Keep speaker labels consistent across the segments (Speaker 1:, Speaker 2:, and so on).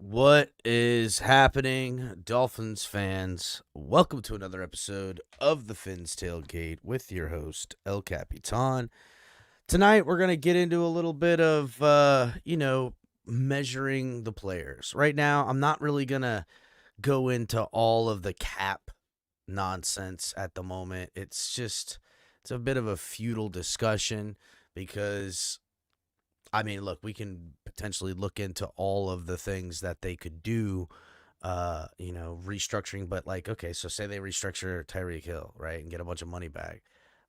Speaker 1: What is happening, Dolphins fans? Welcome to another episode of the Fins Tailgate with your host, El Capitan. Tonight, we're going to get into a little bit of, measuring the players. Right now, I'm not really going to go into all of the cap nonsense at the moment. It's a bit of a futile discussion because look, we can potentially look into all of the things that they could do, restructuring. But okay, so say they restructure Tyreek Hill, right, and get a bunch of money back.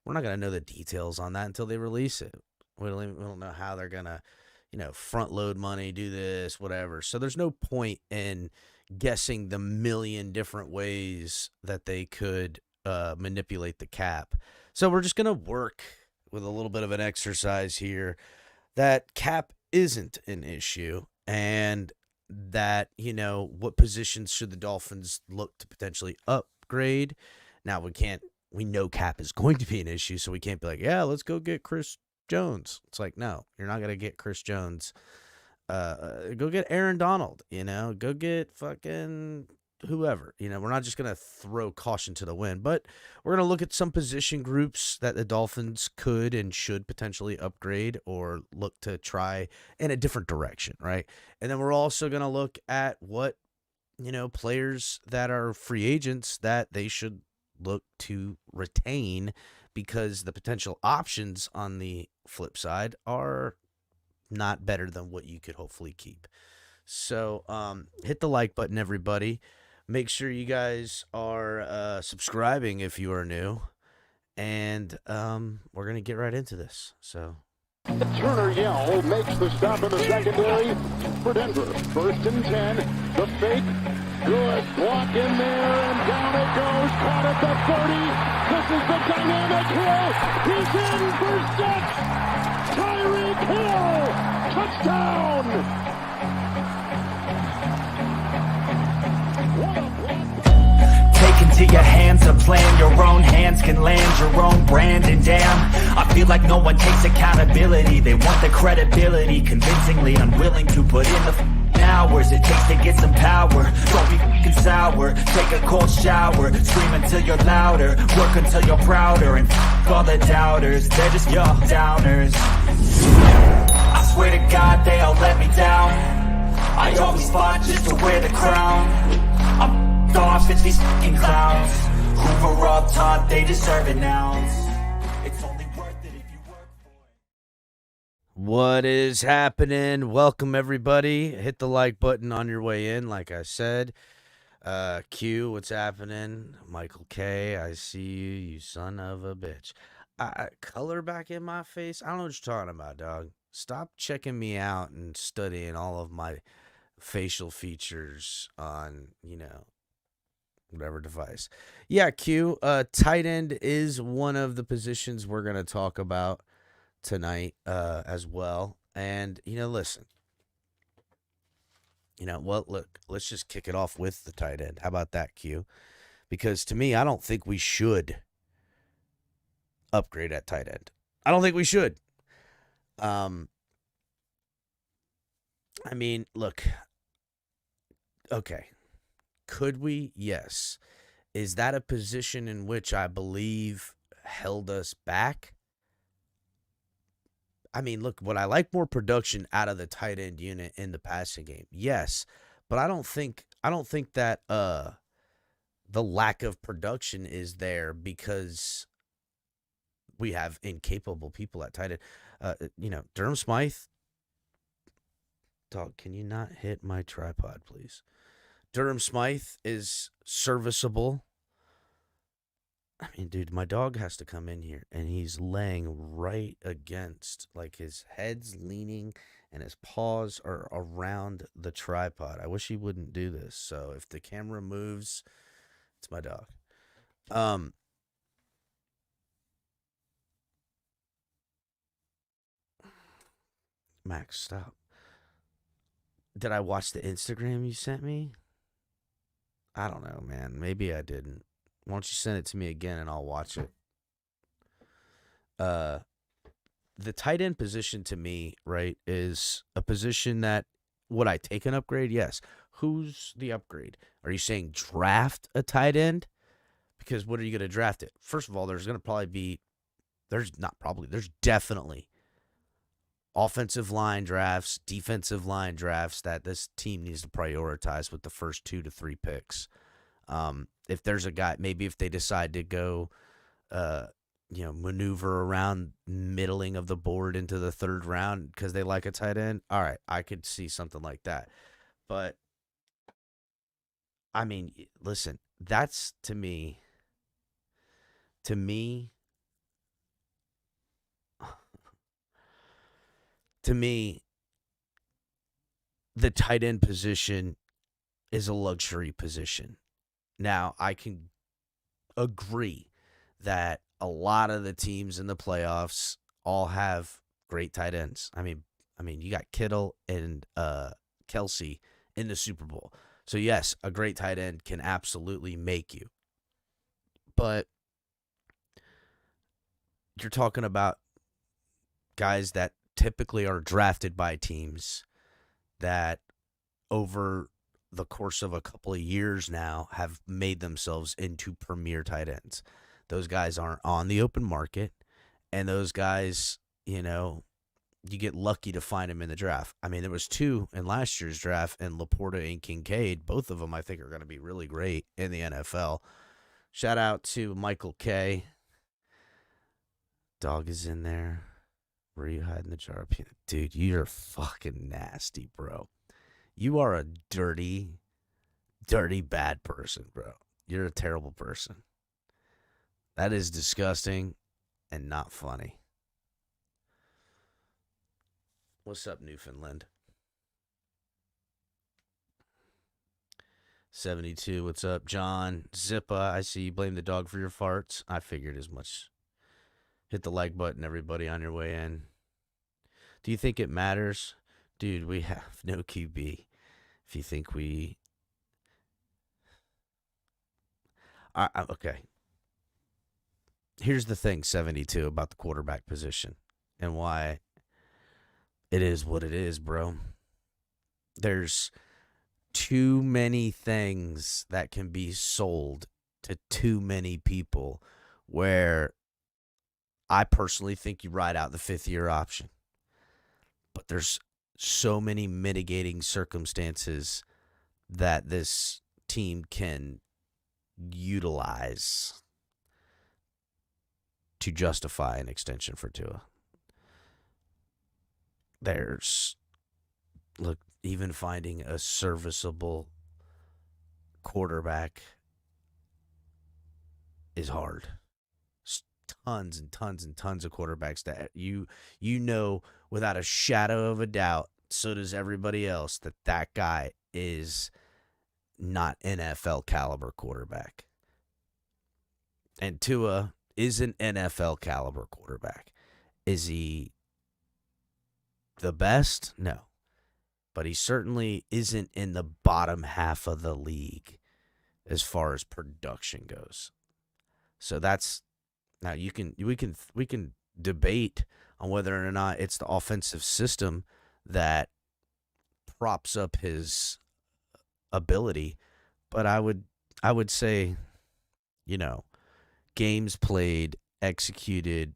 Speaker 1: We're not gonna know the details on that until they release it. We don't know how they're gonna, front load money, do this, whatever. So there's no point in guessing the million different ways that they could manipulate the cap. So we're just gonna work with a little bit of an exercise here that cap isn't an issue and that, what positions should the Dolphins look to potentially upgrade. Now, we know cap is going to be an issue, so we can't be like, yeah, let's go get Chris Jones. It's like, no, you're not going to get Chris Jones. Go get Aaron Donald, go get fucking whoever. We're not just going to throw caution to the wind, but we're going to look at some position groups that the Dolphins could and should potentially upgrade or look to try in a different direction, right? And then we're also going to look at what, players that are free agents that they should look to retain because the potential options on the flip side are not better than what you could hopefully keep. So hit the like button, everybody. Make sure you guys are subscribing if you are new. And we're going to get right into this. So
Speaker 2: Turner Yell makes the stop in the secondary for Denver. 1st and 10. The fake. Good block in there, and down it goes. Caught at the 30. This is the dynamic hill. He's in for 6. Tyreek Hill. Touchdown.
Speaker 3: Take into your hands a plan, your own hands can land your own brand. And damn, I feel like no one takes accountability. They want the credibility, convincingly unwilling to put in the hours it takes to get some power. Don't be fucking sour, take a cold shower, scream until you're louder, work until you're prouder, and all the doubters, they're just your downers. I swear to God they all let me down. I always fought just to wear the crown. I'm off, it's these fucking clowns who were all taught they deserve an ounce. It's only worth it if you work for it.
Speaker 1: what is happening? Welcome, everybody. Hit the like button on your way in, like I said. Q, what's happening? Michael K, I see you, you son of a bitch. Color back in my face? I don't know what you're talking about, dog. Stop checking me out and studying all of my facial features on, whatever device. Yeah, Q, tight end is one of the positions we're going to talk about tonight as well. And, listen. Look, let's just kick it off with the tight end. How about that, Q? Because to me, I don't think we should upgrade at tight end. I don't think we should. Look. Okay. Could we? Yes. Is that a position in which I believe held us back? Look, would I like more production out of the tight end unit in the passing game? Yes. But I don't think that the lack of production is there because we have incapable people at tight end. Durham Smythe. Dog, can you not hit my tripod, please? Durham Smythe is serviceable. Dude, my dog has to come in here, and he's laying right against, his head's leaning, and his paws are around the tripod. I wish he wouldn't do this. So if the camera moves, it's my dog. Max, stop. Did I watch the Instagram you sent me? I don't know, man. Maybe I didn't. Why don't you send it to me again and I'll watch it? The tight end position to me, right, is a position that would I take an upgrade? Yes. Who's the upgrade? Are you saying draft a tight end? Because what are you going to draft it? First of all, there's going to probably be, there's definitely offensive line drafts, defensive line drafts that this team needs to prioritize with the first 2 to 3 picks. If there's a guy, maybe if they decide to go, maneuver around middling of the board into the 3rd round because they like a tight end, all right, I could see something like that. But, I mean, listen, that's to me, the tight end position is a luxury position. Now, I can agree that a lot of the teams in the playoffs all have great tight ends. I mean, you got Kittle and Kelsey in the Super Bowl. So, yes, a great tight end can absolutely make you. But you're talking about guys that typically are drafted by teams that over the course of a couple of years now have made themselves into premier tight ends. Those guys aren't on the open market, and those guys, you get lucky to find them in the draft. I mean, there was 2 in last year's draft, and Laporta and Kincaid. Both of them, I think, are going to be really great in the NFL. Shout out to Michael K. Dog is in there. Where are you hiding the jar? Dude, you're fucking nasty, bro. You are a dirty, dirty, bad person, bro. You're a terrible person. That is disgusting and not funny. What's up, Newfoundland? 72, what's up, John? Zippa, I see you blame the dog for your farts. I figured as much. Hit the like button, everybody, on your way in. Do you think it matters? Dude, we have no QB. If you think we... okay. Here's the thing, 72, about the quarterback position and why it is what it is, bro. There's too many things that can be sold to too many people where I personally think you ride out the 5th-year option. But there's so many mitigating circumstances that this team can utilize to justify an extension for Tua. Even finding a serviceable quarterback is hard. Tons and tons and tons of quarterbacks that you know without a shadow of a doubt, so does everybody else, that guy is not NFL caliber quarterback. And Tua is an NFL caliber quarterback. Is he the best? No. But he certainly isn't in the bottom half of the league as far as production goes. So that's... Now we can debate on whether or not it's the offensive system that props up his ability, but I would say, games played, executed,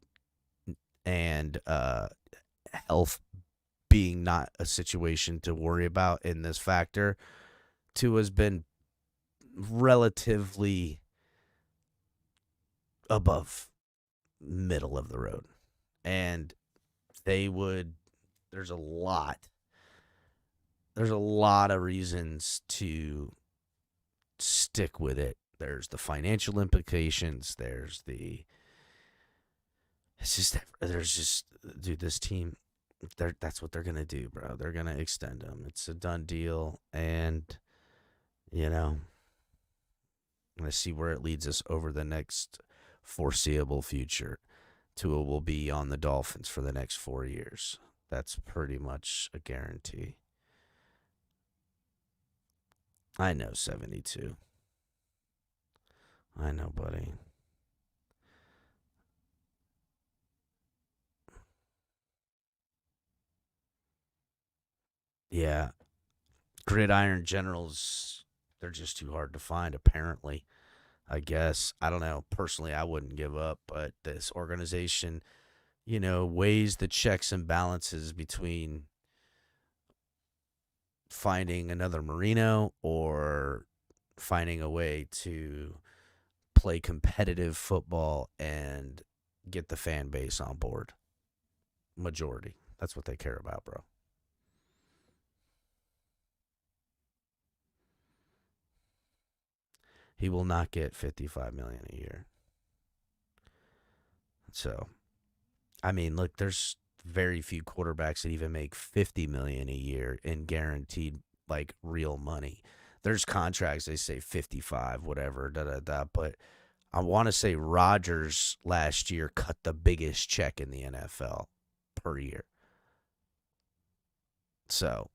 Speaker 1: and health being not a situation to worry about in this factor, Tua's been relatively above middle of the road. And there's a lot of reasons to stick with it. There's the financial implications. Dude, this team, that's what they're going to do, bro. They're going to extend him. It's a done deal. And, let's see where it leads us over the next foreseeable future. Tua will be on the Dolphins for the next 4 years. That's pretty much a guarantee. I know, 72. I know, buddy. Yeah, Gridiron Generals, they're just too hard to find, apparently. I guess. I don't know. Personally, I wouldn't give up, but this organization, weighs the checks and balances between finding another Marino or finding a way to play competitive football and get the fan base on board. Majority. That's what they care about, bro. He will not get $55 million a year. So, I mean, look, there's very few quarterbacks that even make $50 million a year in guaranteed, like, real money. There's contracts, they say 55, whatever, but I want to say Rodgers last year cut the biggest check in the NFL per year. So,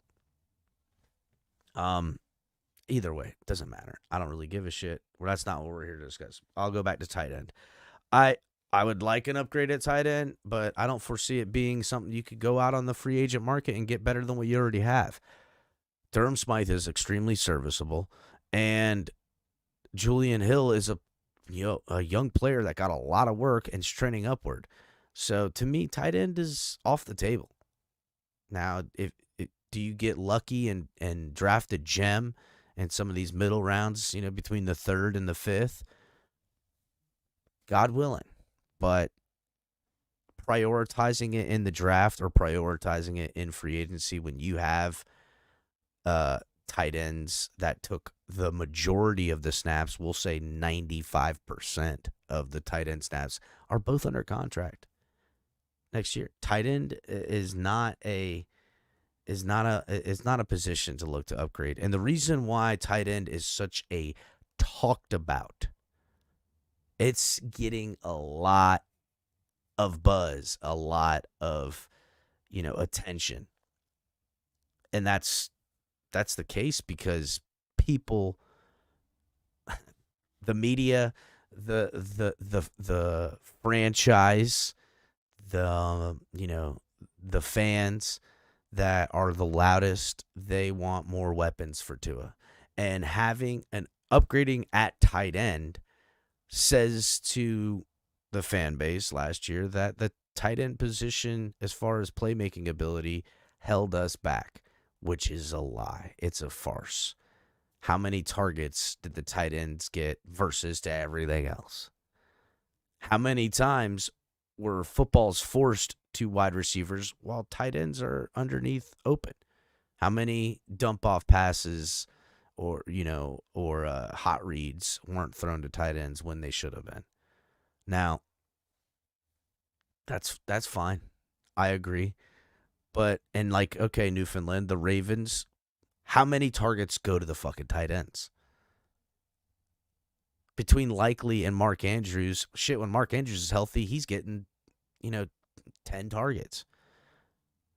Speaker 1: either way, it doesn't matter. I don't really give a shit. Well, that's not what we're here to discuss. I'll go back to tight end. I would like an upgrade at tight end, but I don't foresee it being something you could go out on the free agent market and get better than what you already have. Durham Smythe is extremely serviceable, and Julian Hill is a young player that got a lot of work and is trending upward. So to me, tight end is off the table. Now, do you get lucky and draft a gem in some of these middle rounds, between the 3rd and the 5th? God willing. But prioritizing it in the draft or prioritizing it in free agency when you have tight ends that took the majority of the snaps, we'll say 95% of the tight end snaps, are both under contract next year. Tight end is not a position to look to upgrade. And the reason why tight end is such a talked about, it's getting a lot of buzz, a lot of, attention. And that's the case because people, the media, the franchise, the fans that are the loudest, they want more weapons for Tua. And having an upgrading at tight end says to the fan base last year that the tight end position, as far as playmaking ability, held us back, which is a lie. It's a farce. How many targets did the tight ends get versus to everything else? How many times were footballs forced to wide receivers while tight ends are underneath open? How many dump off passes or hot reads weren't thrown to tight ends when they should have been? Now, that's fine. I agree. But, okay, Newfoundland, the Ravens, how many targets go to the fucking tight ends? Between Likely and Mark Andrews, when Mark Andrews is healthy, he's getting, 10 targets.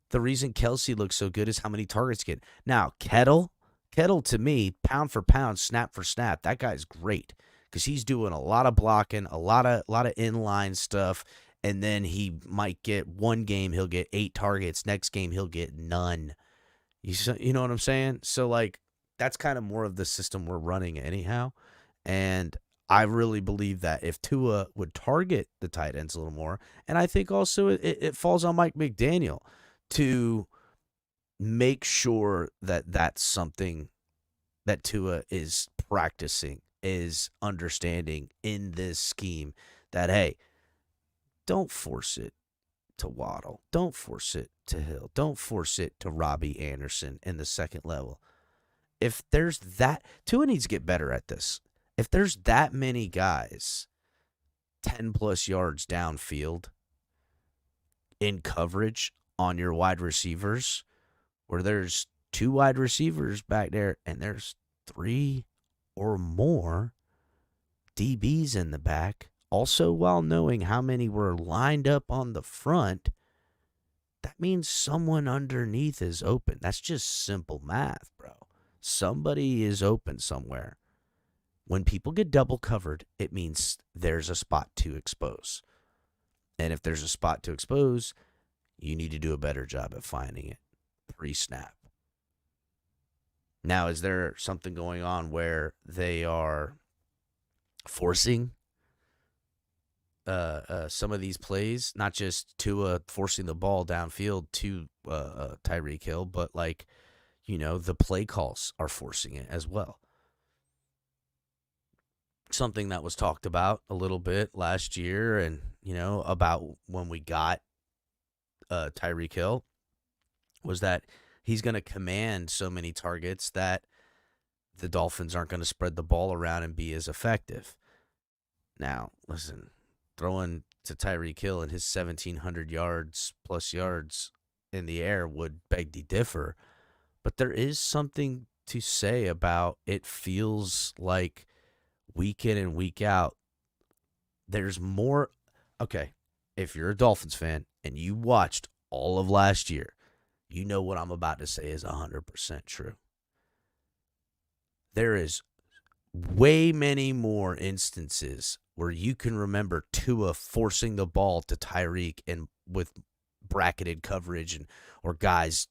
Speaker 1: The reason Kelsey looks so good is how many targets get. Now, Kettle to me, pound for pound, snap for snap, that guy's great because he's doing a lot of blocking, a lot of inline stuff, and then he might get one game, he'll get 8 targets. Next game, he'll get none. You know what I'm saying? So, that's kind of more of the system we're running anyhow. And I really believe that if Tua would target the tight ends a little more, and I think also it falls on Mike McDaniel to make sure that that's something that Tua is practicing, is understanding in this scheme, that, hey, don't force it to Waddle. Don't force it to Hill. Don't force it to Robbie Anderson in the second level. If there's that, Tua needs to get better at this. If there's that many guys 10-plus yards downfield in coverage on your wide receivers, where there's 2 wide receivers back there and there's 3 or more DBs in the back, also while knowing how many were lined up on the front, that means someone underneath is open. That's just simple math, bro. Somebody is open somewhere. When people get double covered, it means there's a spot to expose. And if there's a spot to expose, you need to do a better job at finding it pre-snap. Now, is there something going on where they are forcing some of these plays, not just Tua forcing the ball downfield to Tyreek Hill, but like, the play calls are forcing it as well. Something that was talked about a little bit last year and, about when we got Tyreek Hill was that he's going to command so many targets that the Dolphins aren't going to spread the ball around and be as effective. Now, listen, throwing to Tyreek Hill and his 1,700 plus yards in the air would beg to differ. But there is something to say about it feels like week in and week out, there's more. Okay, if you're a Dolphins fan and you watched all of last year, you know what I'm about to say is 100% true. There is way many more instances where you can remember Tua forcing the ball to Tyreek and with bracketed coverage or guys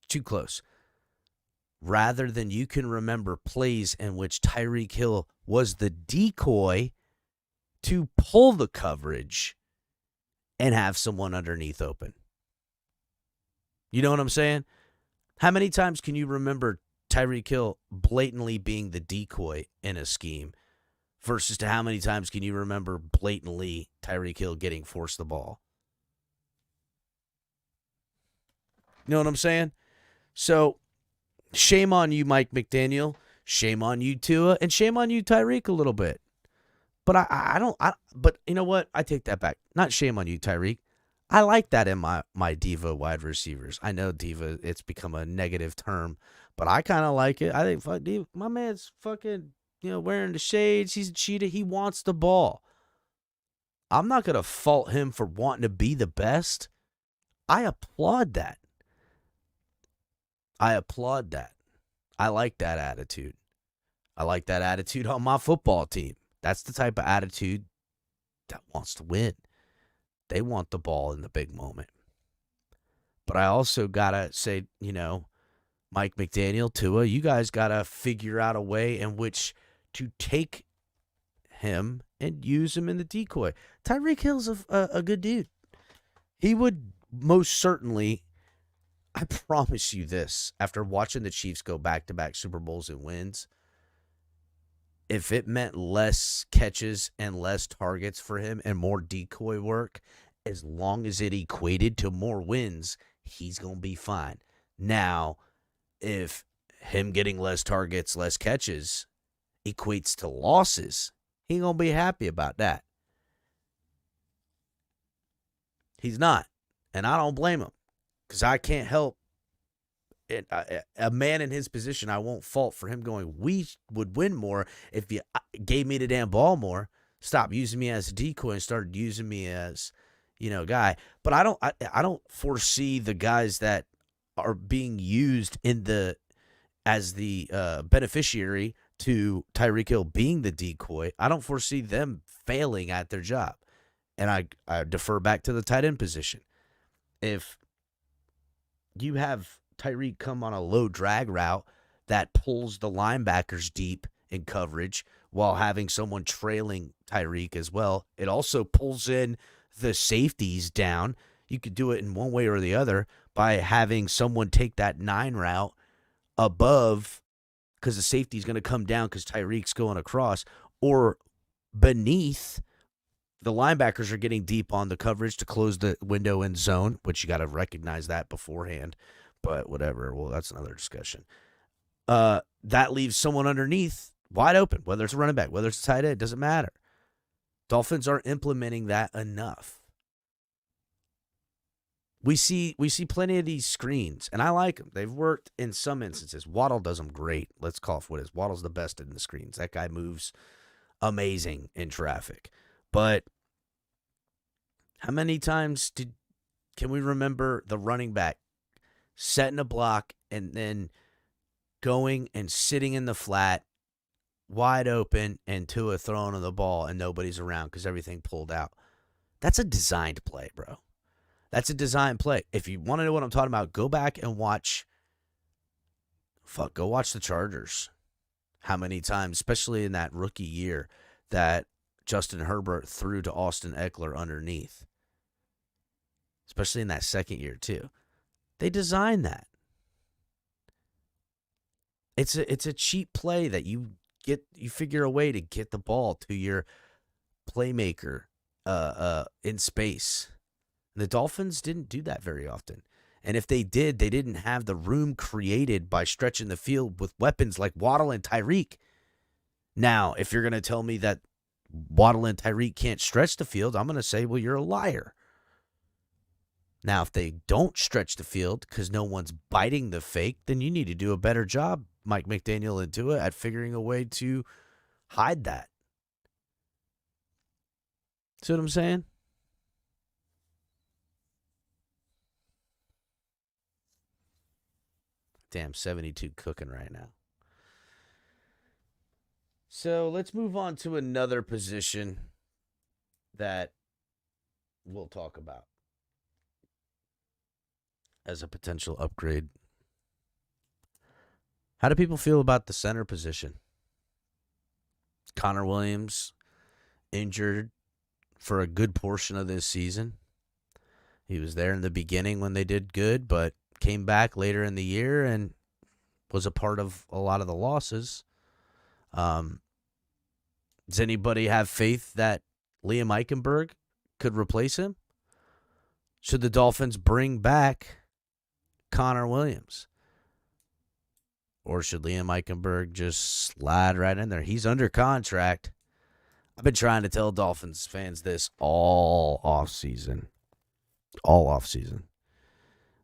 Speaker 1: too close, rather than you can remember plays in which Tyreek Hill was the decoy to pull the coverage and have someone underneath open. You know what I'm saying? How many times can you remember Tyreek Hill blatantly being the decoy in a scheme versus to how many times can you remember blatantly Tyreek Hill getting forced the ball? You know what I'm saying? So, shame on you, Mike McDaniel. Shame on you, Tua. And shame on you, Tyreek, a little bit. But but you know what? I take that back. Not shame on you, Tyreek. I like that in my diva wide receivers. I know diva, it's become a negative term, but I kind of like it. I think, fuck, diva, my man's fucking, wearing the shades. He's a cheetah. He wants the ball. I'm not going to fault him for wanting to be the best. I applaud that. I like that attitude. I like that attitude on my football team. That's the type of attitude that wants to win. They want the ball in the big moment. But I also got to say, Mike McDaniel, Tua, you guys got to figure out a way in which to take him and use him in the decoy. Tyreek Hill's a good dude. He would most certainly, I promise you this, after watching the Chiefs go back-to-back Super Bowls and wins, if it meant less catches and less targets for him and more decoy work, as long as it equated to more wins, he's going to be fine. Now, if him getting less targets, less catches equates to losses, he ain't going to be happy about that. He's not. And I don't blame him because I can't help it. A man in his position, I won't fault for him going, we would win more if you gave me the damn ball more. Stop using me as a decoy and started using me as, guy. But I don't foresee the guys that are being used as the beneficiary to Tyreek Hill being the decoy. I don't foresee them failing at their job. And I defer back to the tight end position. If you have Tyreek come on a low drag route that pulls the linebackers deep in coverage while having someone trailing Tyreek as well, it also pulls in the safeties down. You could do it in one way or the other by having someone take that 9 route above because the safety is going to come down because Tyreek's going across, or beneath. The linebackers are getting deep on the coverage to close the window in zone, which you got to recognize that beforehand. But whatever. Well, that's another discussion. That leaves someone underneath wide open, whether it's a running back, whether it's a tight end, it doesn't matter. Dolphins aren't implementing that enough. We see plenty of these screens, and I like them. They've worked in some instances. Waddle does them great. Let's call it what it is. Waddle's the best in the screens. That guy moves amazing in traffic. But how many times can we remember the running back setting a block and then going and sitting in the flat, wide open, and Tua throwing on the ball and nobody's around because everything pulled out? That's a designed play, bro. That's a designed play. If you want to know what I'm talking about, go back and watch Fuck, go watch the Chargers. How many times, especially in that rookie year, that Justin Herbert threw to Austin Eckler underneath. Especially in that second year, too. They designed that. It's a cheap play that you figure a way to get the ball to your playmaker in space. The Dolphins didn't do that very often. And if they did, they didn't have the room created by stretching the field with weapons like Waddle and Tyreek. Now, if you're going to tell me that Waddle and Tyreek can't stretch the field, I'm going to say, well, you're a liar. Now, if they don't stretch the field because no one's biting the fake, then you need to do a better job, Mike McDaniel and Tua, at figuring a way to hide that. See what I'm saying? Damn, 72 cooking right now. So let's move on to another position that we'll talk about as a potential upgrade. How do people feel about the center position? Connor Williams injured for a good portion of this season. He was there in the beginning when they did good, but came back later in the year and was a part of a lot of the losses. Does anybody have faith that Liam Eichenberg could replace him? Should the Dolphins bring back Connor Williams? Or should Liam Eichenberg just slide right in there? He's under contract. I've been trying to tell Dolphins fans this all offseason.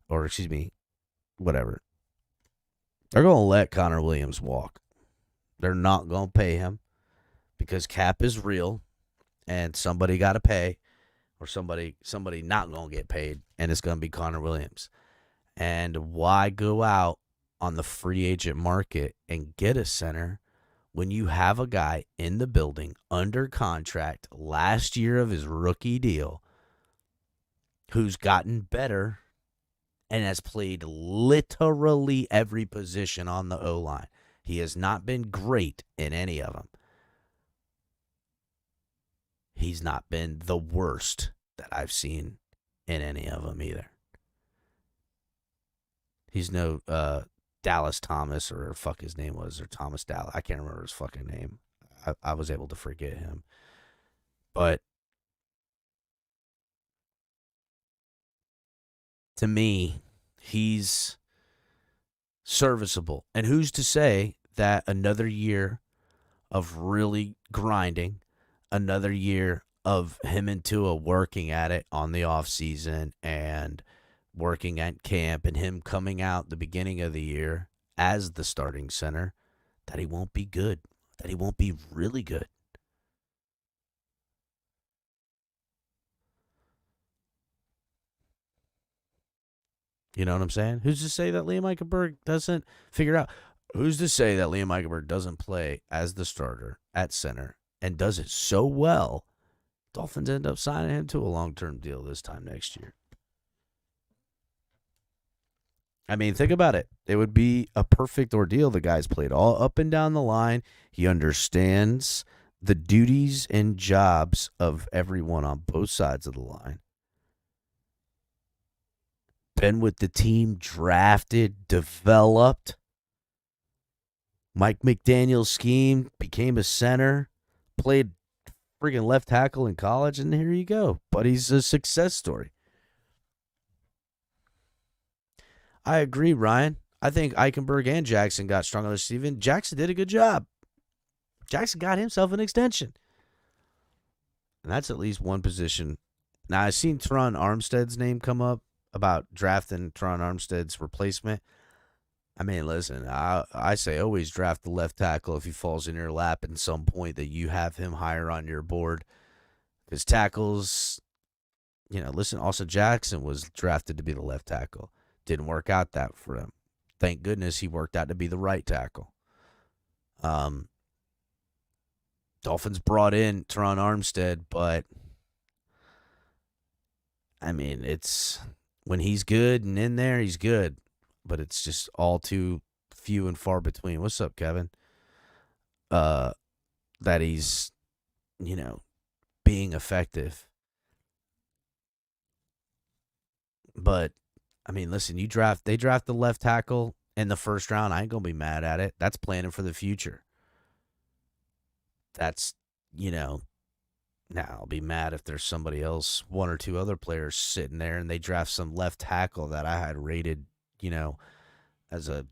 Speaker 1: Or, excuse me, whatever. They're going to let Connor Williams walk. They're not going to pay him because cap is real and somebody got to pay, or somebody not going to get paid, and it's going to be Connor Williams. And why go out on the free agent market and get a center when you have a guy in the building under contract last year of his rookie deal who's gotten better and has played literally every position on the O-line? He has not been great in any of them. He's not been the worst that I've seen in any of them either. He's no Dallas Thomas, or fuck his name was, or Thomas Dallas. I can't remember his fucking name. I was able to forget him. But to me, he's serviceable. And who's to say that another year of really grinding, another year of him and Tua working at it on the offseason and working at camp, and him coming out the beginning of the year as the starting center, that he won't be good, that he won't be really good. You know what I'm saying? Who's to say that Liam Eichenberg doesn't figure out? Who's to say that Liam Eichenberg doesn't play as the starter at center and does it so well, Dolphins end up signing him to a long-term deal this time next year? I mean, think about it. It would be a perfect ordeal. The guy's played all up and down the line. He understands the duties and jobs of everyone on both sides of the line. Been with the team, drafted, developed. Mike McDaniel's scheme, became a center, played friggin' left tackle in college, and here you go. But he's a success story. I agree, Ryan. I think Eichenberg and Jackson got stronger this season. Jackson did a good job. Jackson got himself an extension. And that's at least one position. Now, I've seen Teron Armstead's name come up about drafting Teron Armstead's replacement. I mean, listen, I say always draft the left tackle if he falls in your lap at some point that you have him higher on your board. Because tackles, listen, also Jackson was drafted to be the left tackle. Didn't work out that for him. Thank goodness he worked out to be the right tackle. Dolphins brought in Teron Armstead, but I mean, it's when he's good and in there, he's good. But it's just all too few and far between. What's up, Kevin? That he's, being effective. But I mean, listen, they draft the left tackle in the first round. I ain't gonna be mad at it. That's planning for the future. That's, now I'll be mad if there's somebody else, one or two other players sitting there, and they draft some left tackle that I had rated, as a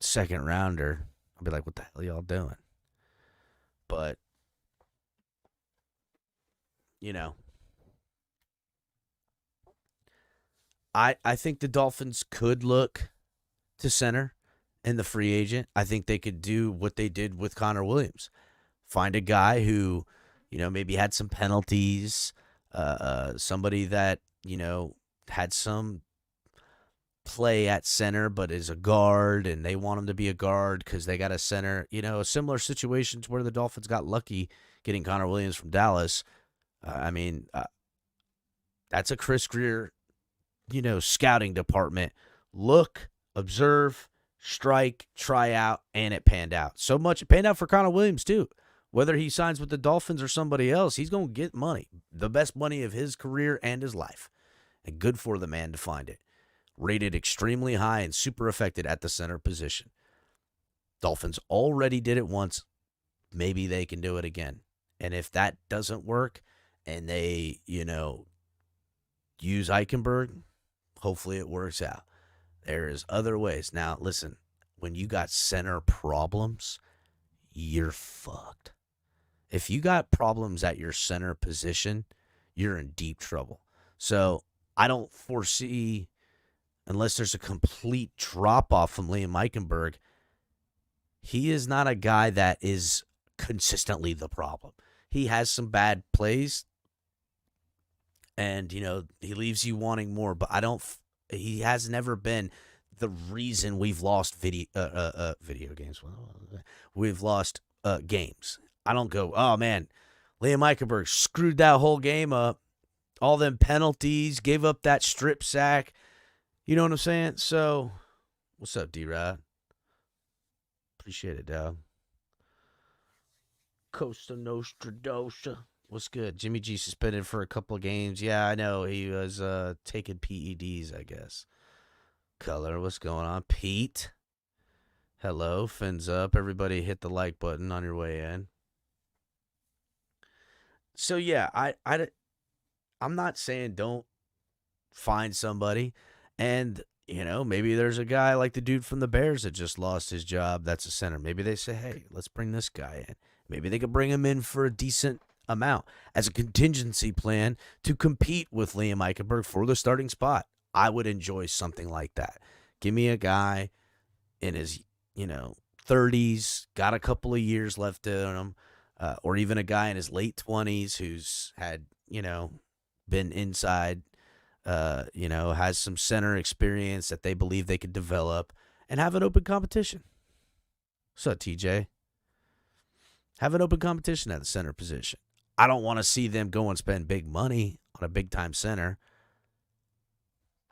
Speaker 1: second rounder. I'll be like, what the hell are y'all doing? But, I think the Dolphins could look to center in the free agent. I think they could do what they did with Connor Williams. Find a guy who, maybe had some penalties, somebody that, had some play at center but is a guard, and they want him to be a guard because they got a center. A similar situation to where the Dolphins got lucky getting Connor Williams from Dallas. That's a Chris Greer, scouting department. Look, observe, strike, try out, and it panned out. So much it panned out for Connor Williams too. Whether he signs with the Dolphins or somebody else, he's going to get money. The best money of his career and his life. And good for the man to find it. Rated extremely high and super effective at the center position. Dolphins already did it once. Maybe they can do it again. And if that doesn't work and they, use Eichenberg, hopefully it works out. There's other ways. Now, listen, when you got center problems, you're fucked. If you got problems at your center position, you're in deep trouble. So I don't foresee, unless there's a complete drop-off from Liam Eichenberg, he is not a guy that is consistently the problem. He has some bad plays, and, he leaves you wanting more, but he has never been the reason we've lost video games. We've lost games. I don't go, oh, man, Liam Eichenberg screwed that whole game up. All them penalties, gave up that strip sack. You know what I'm saying? So, what's up, D-Rod? Appreciate it, dog. Costa Nostra Dosa. What's good? Jimmy G suspended for a couple of games. Yeah, I know. He was taking PEDs, I guess. Color, what's going on? Pete. Hello, fins up. Everybody hit the like button on your way in. So, yeah, I'm not saying don't find somebody. And, maybe there's a guy like the dude from the Bears that just lost his job that's a center. Maybe they say, hey, let's bring this guy in. Maybe they could bring him in for a decent amount as a contingency plan to compete with Liam Eichenberg for the starting spot. I would enjoy something like that. Give me a guy in his, 30s, got a couple of years left in him, or even a guy in his late 20s who's had, been inside, has some center experience that they believe they could develop and have an open competition. What's up, TJ? Have an open competition at the center position. I don't want to see them go and spend big money on a big-time center.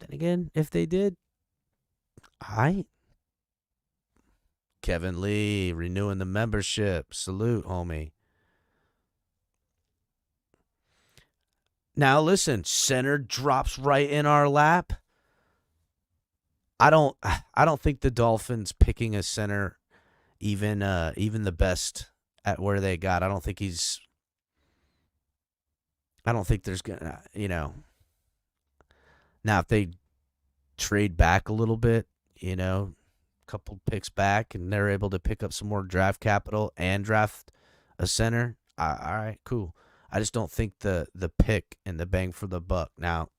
Speaker 1: Then again, if they did, Kevin Lee, renewing the membership. Salute, homie. Now, listen, center drops right in our lap. I don't think the Dolphins picking a center, even the best at where they got. I don't think there's gonna, Now if they trade back a little bit, a couple picks back, and they're able to pick up some more draft capital and draft a center, all right, cool. I just don't think the pick and the bang for the buck. Now,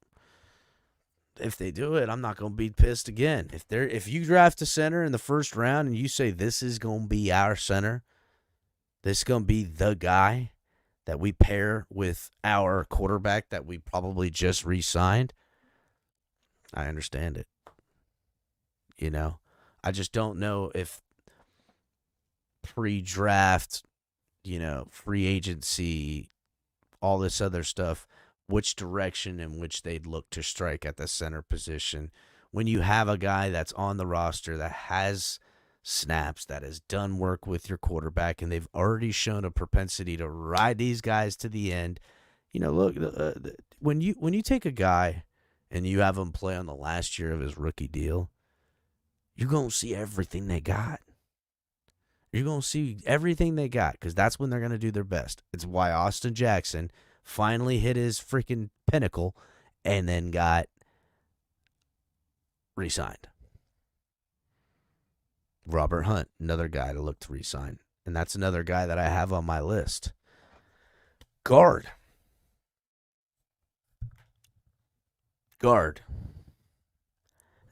Speaker 1: if they do it, I'm not gonna be pissed again. If you draft a center in the first round and you say this is gonna be our center, this is gonna be the guy that we pair with our quarterback that we probably just re-signed, I understand it. I just don't know if pre-draft, free agency, all this other stuff, which direction in which they'd look to strike at the center position when you have a guy that's on the roster that has snaps, that has done work with your quarterback, and they've already shown a propensity to ride these guys to the end. Look, when you take a guy and you have him play on the last year of his rookie deal, you're going to see everything they got. You're going to see everything they got because that's when they're going to do their best. It's why Austin Jackson finally hit his freaking pinnacle and then got re-signed. Robert Hunt, another guy to look to re-sign. And that's another guy that I have on my list. Guard. Now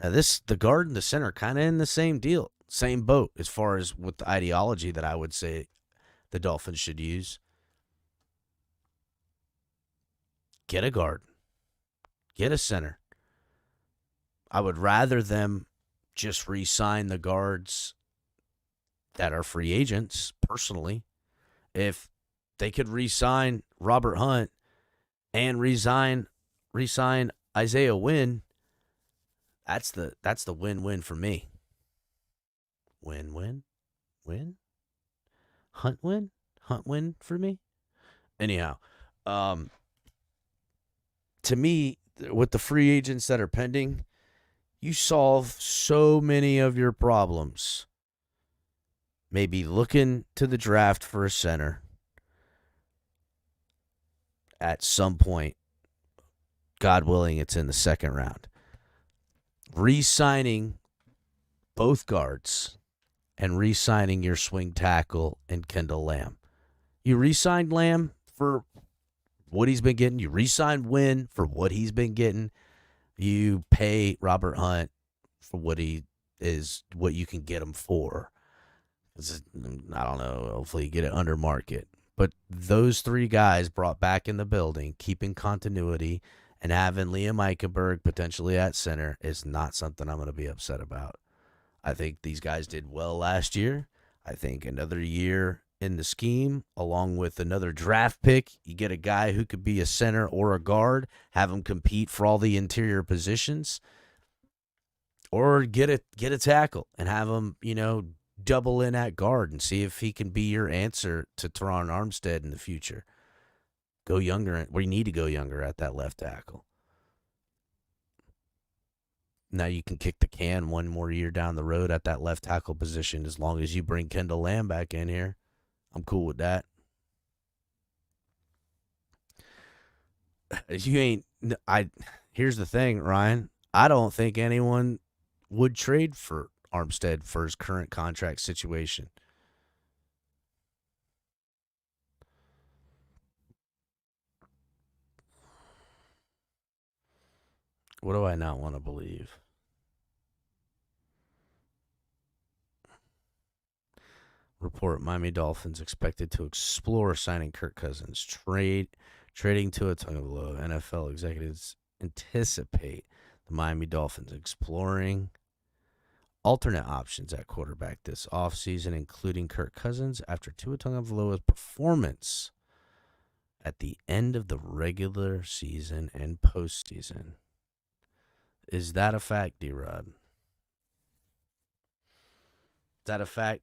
Speaker 1: the guard and the center kind of in the same deal, same boat as far as with the ideology that I would say the Dolphins should use. Get a guard. Get a center. I would rather them just re-sign the guards that are free agents, personally. If they could re-sign Robert Hunt and re-sign Isaiah Wynn, that's the win-win for me. Win-win? Win? Hunt win? Hunt win for me? Anyhow, to me, with the free agents that are pending, you solve so many of your problems. Maybe looking to the draft for a center at some point. God willing, it's in the second round. Re-signing both guards and re-signing your swing tackle and Kendall Lamb. You re-signed Lamb for what he's been getting. You re-signed Wynn for what he's been getting. You pay Robert Hunt for what you can get him for. I don't know. Hopefully you get it under market. But those three guys brought back in the building, keeping continuity, and having Liam Eichenberg potentially at center is not something I'm going to be upset about. I think these guys did well last year. I think another year in the scheme, along with another draft pick, you get a guy who could be a center or a guard, have him compete for all the interior positions, or get a tackle and have him, double in at guard and see if he can be your answer to Teron Armstead in the future. Go younger. We need to go younger at that left tackle. Now you can kick the can one more year down the road at that left tackle position as long as you bring Kendall Lamb back in here. I'm cool with that. Here's the thing, Ryan. I don't think anyone would trade for Armstead for his current contract situation. What do I not want to believe? Report: Miami Dolphins expected to explore signing Kirk Cousins. Trading Tua Tagovailoa. NFL executives anticipate the Miami Dolphins exploring alternate options at quarterback this offseason, including Kirk Cousins, after Tua Tagovailoa's performance at the end of the regular season and postseason. Is that a fact, D-Rod? Is that a fact?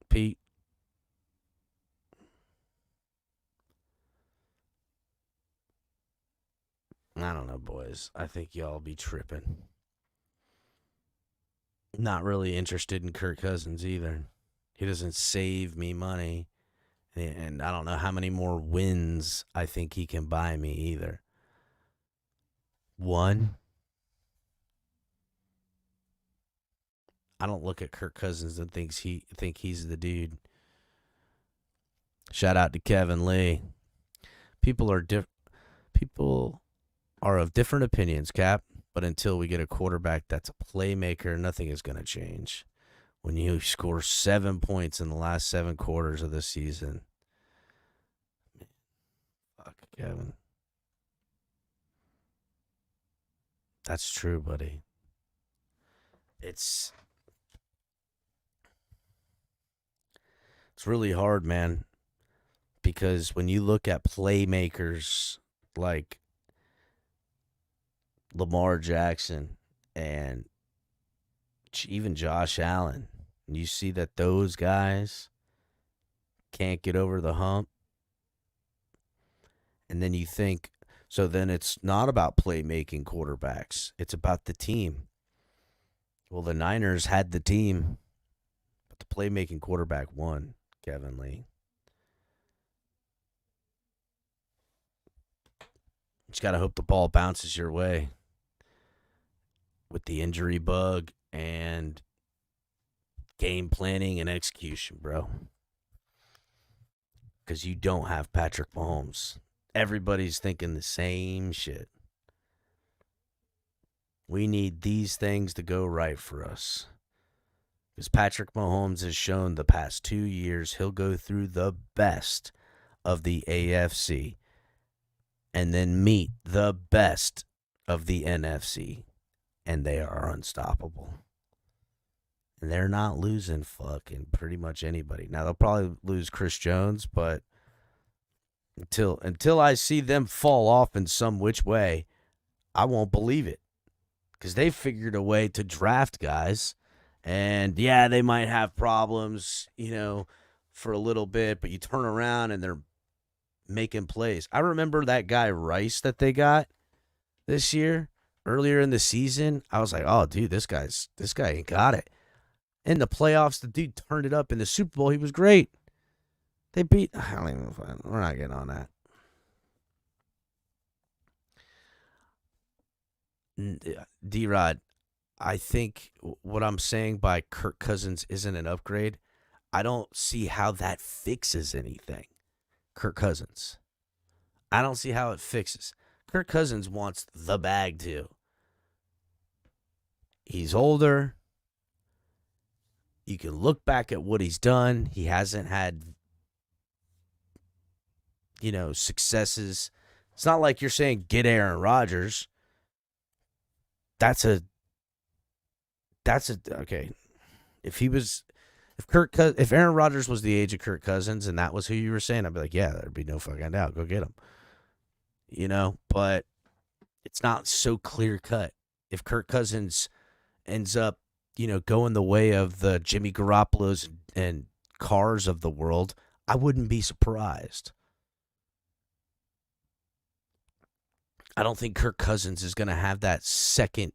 Speaker 1: Pete? I don't know, boys. I think y'all be tripping. Not really interested in Kirk Cousins either. He doesn't save me money. And I don't know how many more wins I think he can buy me either. One. I don't look at Kirk Cousins and think he's the dude. Shout out to Kevin Lee. People are of different opinions, Cap, but until we get a quarterback that's a playmaker, nothing is going to change. When you score 7 points in the last 7 quarters of the season. Fuck, Kevin. That's true, buddy. It's really hard, man, because when you look at playmakers like Lamar Jackson And even Josh Allen, you see that those guys can't get over the hump. And then you think, so then it's not about playmaking quarterbacks. It's about the team. Well, the Niners had the team, but the playmaking quarterback won, Kevin Lee. Just got to hope the ball bounces your way with the injury bug and game planning and execution, bro. Because you don't have Patrick Mahomes. Everybody's thinking the same shit. We need these things to go right for us. Because Patrick Mahomes has shown the past 2 years he'll go through the best of the AFC and then meet the best of the NFC. And they are unstoppable. And they're not losing fucking pretty much anybody. Now, they'll probably lose Chris Jones, but until I see them fall off in some which way, I won't believe it. Because they figured a way to draft guys. And, yeah, they might have problems, for a little bit. But you turn around and they're making plays. I remember that guy Rice that they got this year, earlier in the season. I was like, oh, dude, this guy ain't got it. In the playoffs, the dude turned it up. In the Super Bowl, he was great. They beat, I don't even know if we're not getting on that. D-Rod, I think what I'm saying by Kirk Cousins isn't an upgrade. I don't see how that fixes anything. Kirk Cousins. I don't see how it fixes. Kirk Cousins wants the bag too. He's older. You can look back at what he's done. He hasn't had, successes. It's not like you're saying get Aaron Rodgers. That's okay. If Aaron Rodgers was the age of Kirk Cousins and that was who you were saying, I'd be like, yeah, there'd be no fucking doubt. Go get him. But it's not so clear cut. If Kirk Cousins ends up, going the way of the Jimmy Garoppolos and Carrs of the world, I wouldn't be surprised. I don't think Kirk Cousins is going to have that second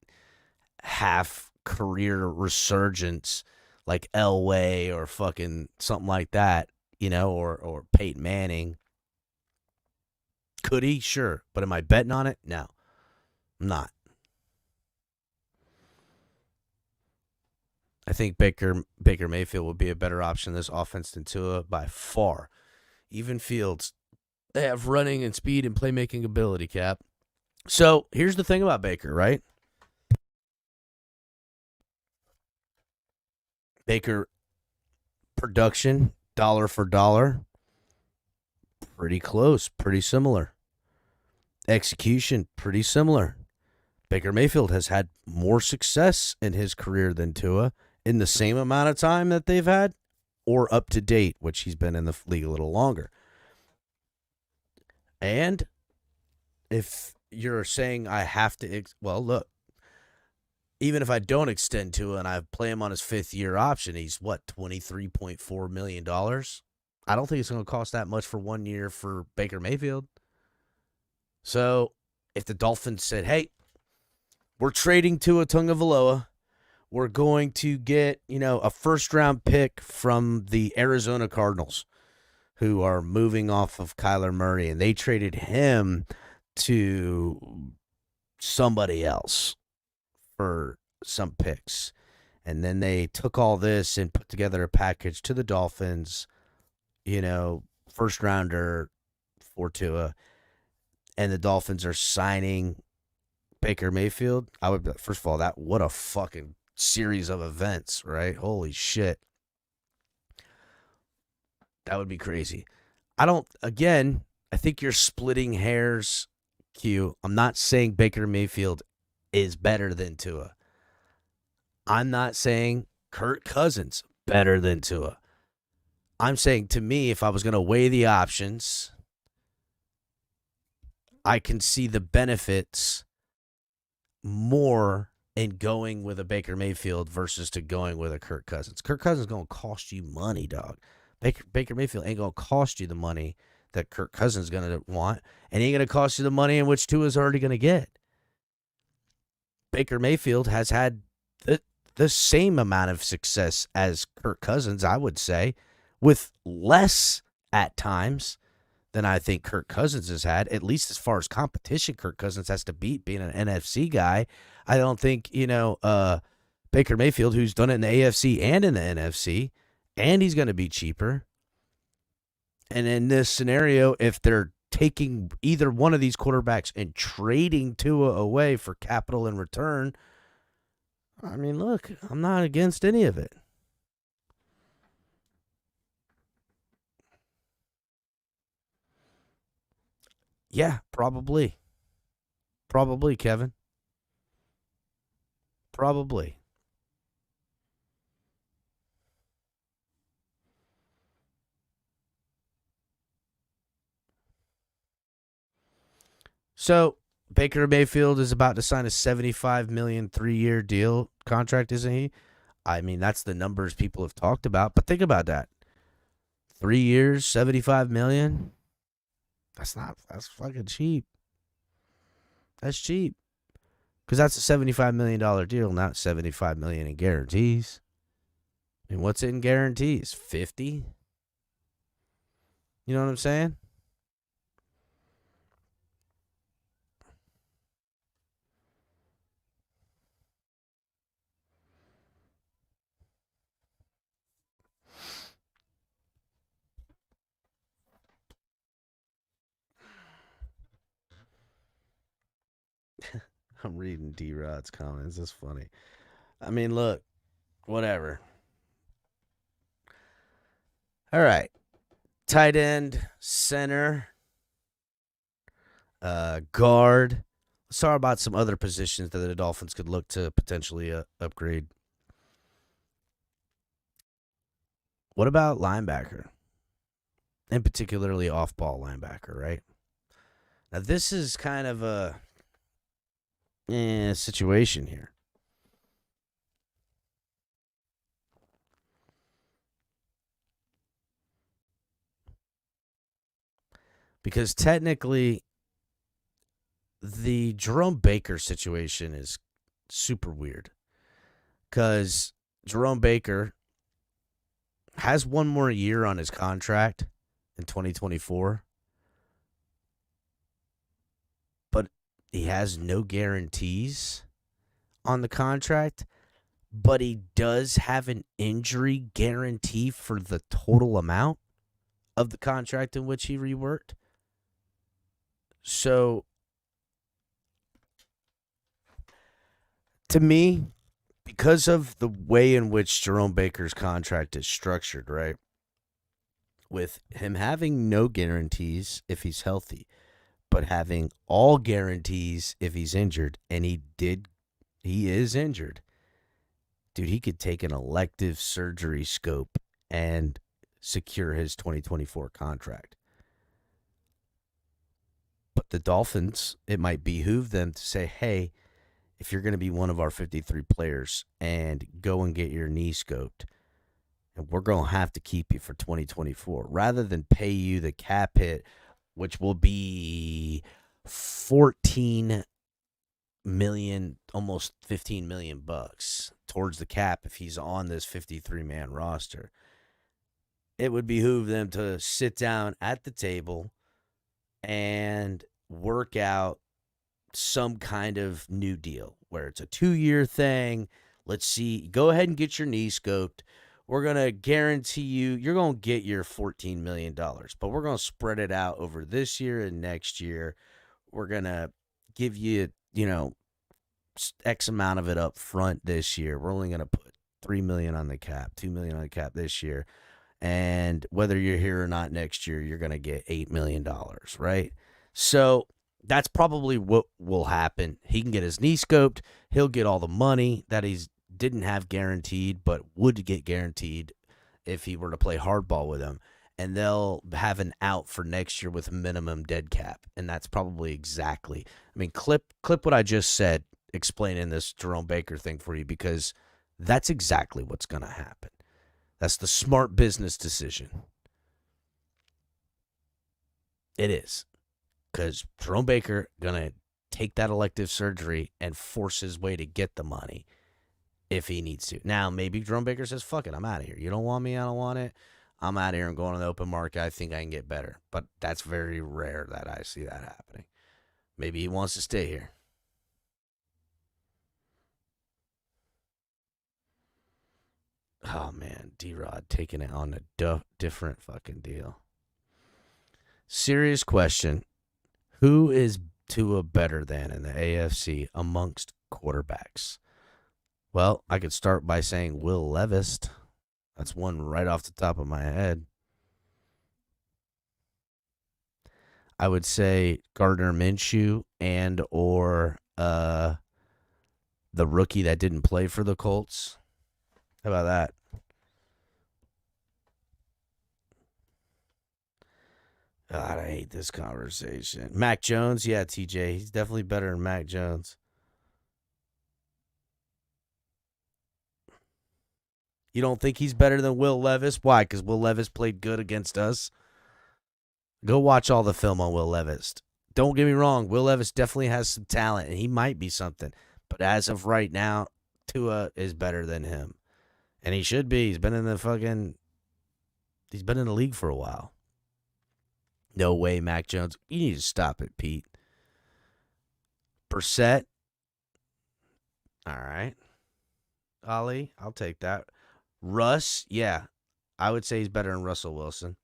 Speaker 1: half career resurgence like Elway or fucking something like that, or Peyton Manning. Could he? Sure. But am I betting on it? No, I'm not. I think Baker Mayfield would be a better option in this offense than Tua by far. Even Fields, they have running and speed and playmaking ability, Cap. So here's the thing about Baker, right? Baker production, dollar for dollar, pretty close, pretty similar. Execution, pretty similar. Baker Mayfield has had more success in his career than Tua in the same amount of time that they've had, or up to date, which he's been in the league a little longer. And if you're saying I have to, look, even if I don't extend Tua and I play him on his 5th-year option, he's $23.4 million? I don't think it's going to cost that much for 1 year for Baker Mayfield. So if the Dolphins said, hey, we're trading Tua Tagovailoa, we're going to get, a first-round pick from the Arizona Cardinals, who are moving off of Kyler Murray, and they traded him to somebody else for some picks. And then they took all this and put together a package to the Dolphins, first-rounder for Tua, and the Dolphins are signing Baker Mayfield. I would, first of all, what a fucking series of events, right? Holy shit. That would be crazy. I think you're splitting hairs, Q. I'm not saying Baker Mayfield is better than Tua. I'm not saying Kirk Cousins better than Tua. I'm saying, to me, if I was going to weigh the options, I can see the benefits more in going with a Baker Mayfield versus to going with a Kirk Cousins. Kirk Cousins is going to cost you money, dog. Baker Mayfield ain't going to cost you the money that Kirk Cousins is going to want, and he ain't going to cost you the money in which Tua is already going to get. Baker Mayfield has had the same amount of success as Kirk Cousins, I would say, with less at times than I think Kirk Cousins has had, at least as far as competition Kirk Cousins has to beat being an NFC guy. I don't think, Baker Mayfield, who's done it in the AFC and in the NFC, and he's going to be cheaper. And in this scenario, if they're taking either one of these quarterbacks and trading Tua away for capital in return, I mean, look, I'm not against any of it. Yeah, probably. Probably, Kevin. Probably. So Baker Mayfield is about to sign a $75 million 3-year deal contract, isn't he? I mean, that's the numbers people have talked about. But think about that: 3 years, $75 million. That's fucking cheap. That's cheap, because that's a $75 million deal, not $75 million in guarantees. I mean, what's in guarantees? 50. You know what I'm saying? I'm reading D-Rod's comments. That's funny. I mean, look, whatever. All right. Tight end, center, guard. Let's talk about some other positions that the Dolphins could look to potentially upgrade. What about linebacker? And particularly off-ball linebacker, right? Now, this is kind of a situation here. Because technically, the Jerome Baker situation is super weird. Because Jerome Baker has one more year on his contract in 2024. But he has no guarantees on the contract. But he does have an injury guarantee for the total amount of the contract in which he reworked. So, to me, because of the way in which Jerome Baker's contract is structured, right, with him having no guarantees if he's healthy, but having all guarantees if he's injured, and he is injured, dude, he could take an elective surgery scope and secure his 2024 contract. But the Dolphins, it might behoove them to say, hey, if you're going to be one of our 53 players and go and get your knee scoped, and we're going to have to keep you for 2024, rather than pay you the cap hit, which will be $14 million, almost $15 million bucks towards the cap if he's on this 53-man roster. It would behoove them to sit down at the table and work out some kind of new deal where it's a 2-year thing. Let's see. Go ahead and get your knee scoped. We're going to guarantee you're going to get your $14 million, but we're going to spread it out over this year and next year. We're going to give you, X amount of it up front this year. We're only going to put $3 million on the cap, $2 million on the cap this year. And whether you're here or not next year, you're going to get $8 million, right? So that's probably what will happen. He can get his knee scoped. He'll get all the money that he didn't have guaranteed, but would get guaranteed if he were to play hardball with him. And they'll have an out for next year with a minimum dead cap. And that's probably exactly. I mean, clip what I just said explaining this Jerome Baker thing for you because that's exactly what's going to happen. That's the smart business decision. It is. Because Jerome Baker going to take that elective surgery and force his way to get the money if he needs to. Now, maybe Jerome Baker says, fuck it, I'm out of here. You don't want me, I don't want it. I'm out of here. I'm going to the open market. I think I can get better. But that's very rare that I see that happening. Maybe he wants to stay here. Oh, man. D-Rod taking it on a different fucking deal. Serious question. Who is Tua better than in the AFC amongst quarterbacks? Well, I could start by saying Will Levis. That's one right off the top of my head. I would say Gardner Minshew and or the rookie that didn't play for the Colts. How about that? God, I hate this conversation. Mac Jones, yeah, TJ. He's definitely better than Mac Jones. You don't think he's better than Will Levis? Why? Because Will Levis played good against us? Go watch all the film on Will Levis. Don't get me wrong. Will Levis definitely has some talent, and he might be something. But as of right now, Tua is better than him. And he should be. He's been in the league for a while. No way, Mac Jones. You need to stop it, Pete. Brissett. All right. Ali, I'll take that. Russ, yeah. I would say he's better than Russell Wilson.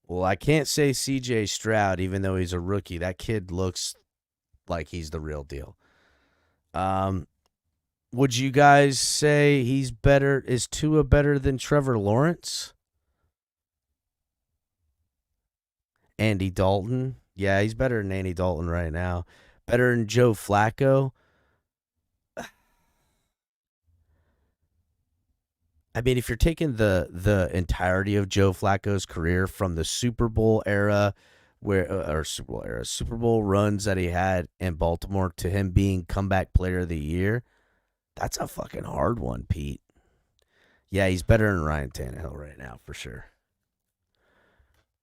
Speaker 1: Well, I can't say CJ Stroud, even though he's a rookie. That kid looks like he's the real deal. Would you guys say he's better? Is Tua better than Trevor Lawrence? Andy Dalton? Yeah, he's better than Andy Dalton right now. Better than Joe Flacco? I mean, if you're taking the entirety of Joe Flacco's career from the Super Bowl era, Super Bowl runs that he had in Baltimore to him being comeback player of the year, that's a fucking hard one, Pete. Yeah, he's better than Ryan Tannehill right now, for sure.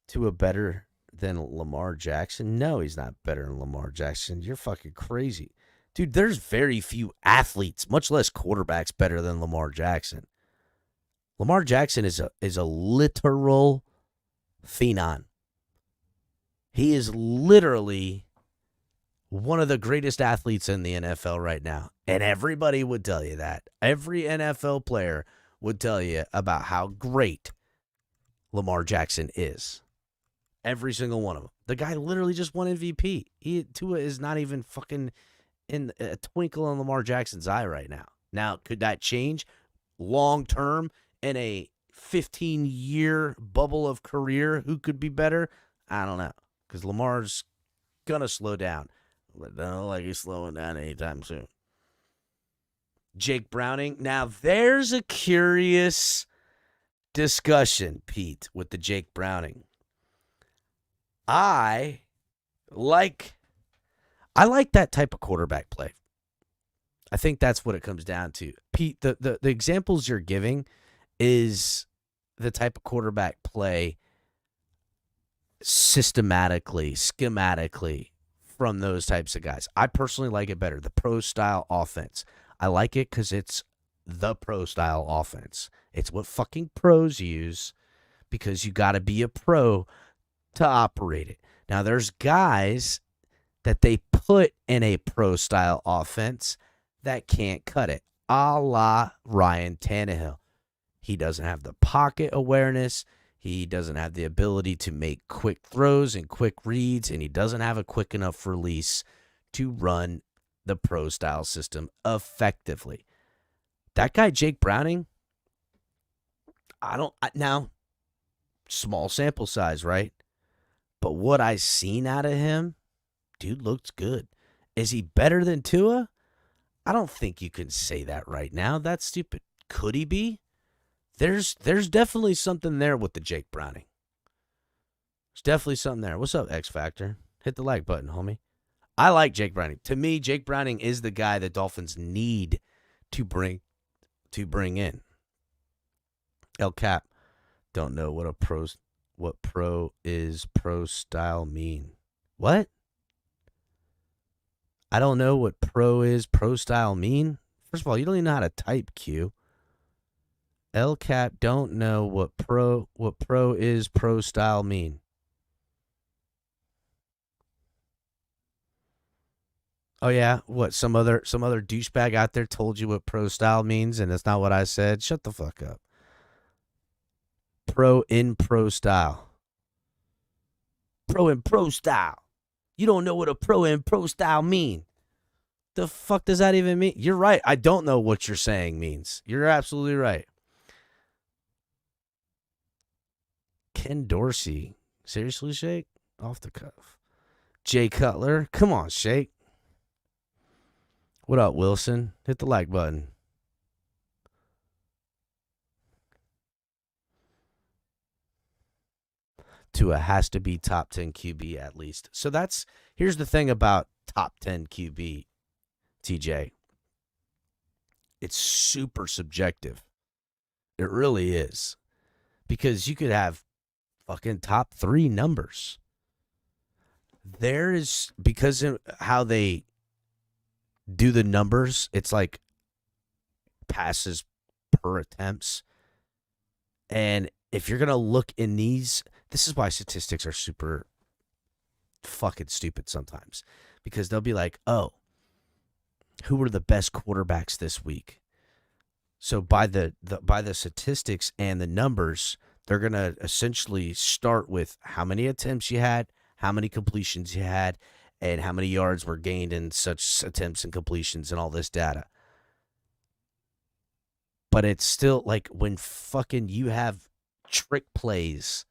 Speaker 1: Tua better than Lamar Jackson? No, he's not better than Lamar Jackson. You're fucking crazy. Dude, there's very few athletes, much less quarterbacks, better than Lamar Jackson. Lamar Jackson is a literal phenom. He is literally one of the greatest athletes in the NFL right now. And everybody would tell you that. Every NFL player would tell you about how great Lamar Jackson is. Every single one of them. The guy literally just won MVP. Tua is not even fucking in a twinkle in Lamar Jackson's eye right now. Now, could that change long term in a 15-year bubble of career? Who could be better? I don't know. Because Lamar's going to slow down. But don't look like he's slowing down anytime soon. Jake Browning. Now, there's a curious discussion, Pete, with the Jake Browning. I like that type of quarterback play. I think that's what it comes down to. Pete, the examples you're giving is the type of quarterback play systematically, schematically from those types of guys. I personally like it better. The pro-style offense. I like it because it's the pro-style offense. It's what fucking pros use because you got to be a pro to operate it. Now, there's guys that they put in a pro-style offense that can't cut it, a la Ryan Tannehill. He doesn't have the pocket awareness. He doesn't have the ability to make quick throws and quick reads, and he doesn't have a quick enough release to run the pro-style system effectively. That guy, Jake Browning, now, small sample size, right? But what I've seen out of him, dude looks good. Is he better than Tua? I don't think you can say that right now. That's stupid. Could he be? There's definitely something there with the Jake Browning. There's definitely something there. What's up, X Factor? Hit the like button, homie. I like Jake Browning. To me, Jake Browning is the guy the Dolphins need to bring in. El Cap, don't know what pro is pro style mean. What? I don't know what pro is pro style mean. First of all, you don't even know how to type, Q. El Cap don't know what pro is pro style mean. Oh yeah, what some other douchebag out there told you what pro style means and that's not what I said? Shut the fuck up. Pro in pro style. Pro in pro style. You don't know what a pro in pro style mean. The fuck does that even mean? You're right. I don't know what you're saying means. You're absolutely right. Ken Dorsey. Seriously, Shake? Off the cuff. Jay Cutler. Come on, Shake. What up, Wilson? Hit the like button. Tua has to be top 10 QB at least. So here's the thing about top 10 QB, TJ. It's super subjective. It really is. Because you could have fucking top 3 numbers. There is, because of how they do the numbers, it's like passes per attempts. And if you're going to look in these, this is why statistics are super fucking stupid sometimes. Because they'll be like, oh, who were the best quarterbacks this week? So by the statistics and the numbers, they're going to essentially start with how many attempts you had, how many completions you had, and how many yards were gained in such attempts and completions and all this data. But it's still like when fucking you have trick plays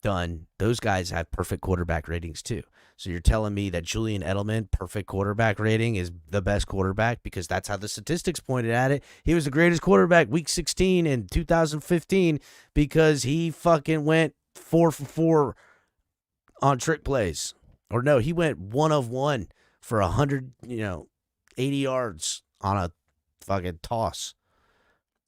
Speaker 1: done, those guys have perfect quarterback ratings too. So you're telling me that Julian Edelman, perfect quarterback rating, is the best quarterback because that's how the statistics pointed at it. He was the greatest quarterback week 16 in 2015 because he fucking went 4 for 4 on trick plays. Or no, he went 1 of 1 for 80 yards on a fucking toss.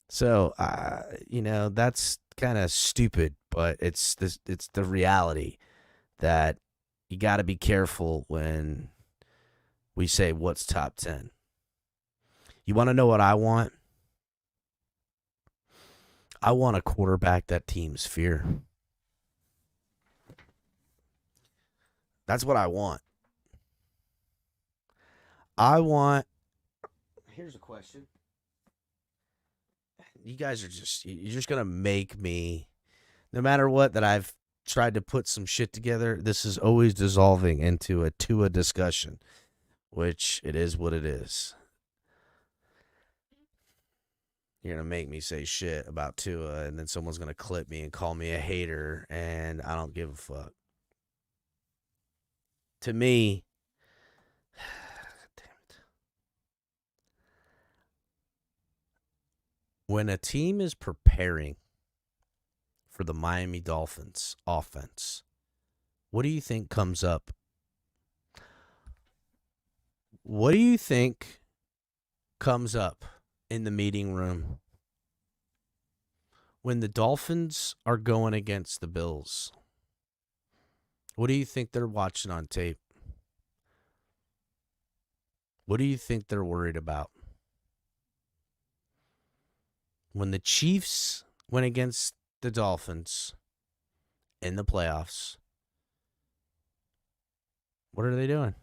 Speaker 1: So, that's kind of stupid, but it's the reality that you got to be careful when we say what's top 10. You want to know what I want? I want a quarterback that teams fear. That's what I want. Here's a question. You guys you're just going to make me, no matter what, that I've tried to put some shit together, this is always dissolving into a Tua discussion, which it is what it is. You're going to make me say shit about Tua, and then someone's going to clip me and call me a hater, and I don't give a fuck. To me, damn it. When a team is preparing for the Miami Dolphins offense, what do you think comes up? What do you think comes up in the meeting room when the Dolphins are going against the Bills? What do you think they're watching on tape? What do you think they're worried about? When the Chiefs went against the Dolphins in the playoffs, what are they doing?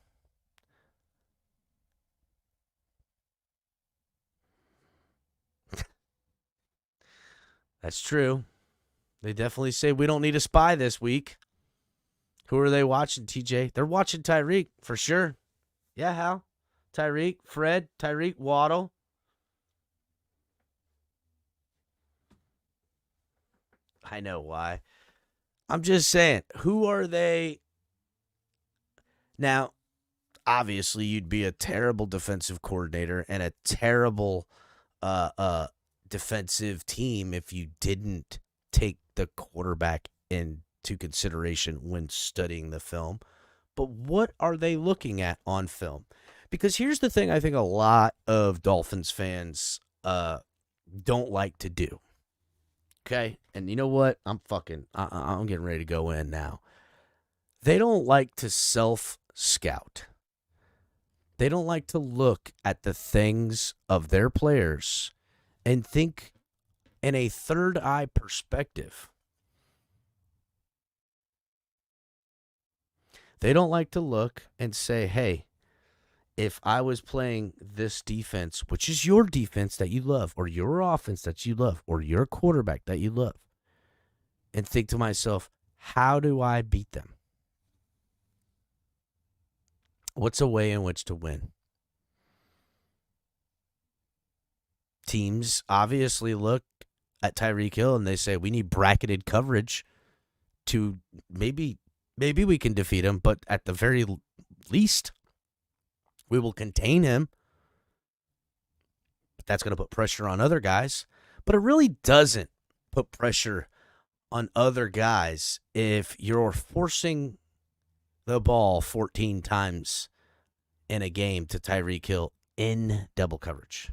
Speaker 1: That's true. They definitely say we don't need a spy this week. Who are they watching, TJ? They're watching Tyreek for sure. Yeah, Hal. Tyreek, Fred, Tyreek, Waddle. I know why. I'm just saying, who are they? Now, obviously, you'd be a terrible defensive coordinator and a terrible defensive team if you didn't take the quarterback into consideration when studying the film. But what are they looking at on film? Because here's the thing I think a lot of Dolphins fans don't like to do. Okay? And you know what? I'm getting ready to go in now. They don't like to self-scout. They don't like to look at the things of their players and think in a third eye perspective. They don't like to look and say, hey, if I was playing this defense, which is your defense that you love, or your offense that you love, or your quarterback that you love, and think to myself, how do I beat them? What's a way in which to win? Teams obviously look at Tyreek Hill and they say, we need bracketed coverage to maybe we can defeat him, but at the very least, we will contain him. But that's going to put pressure on other guys. But it really doesn't put pressure on other guys if you're forcing the ball 14 times in a game to Tyreek Hill in double coverage.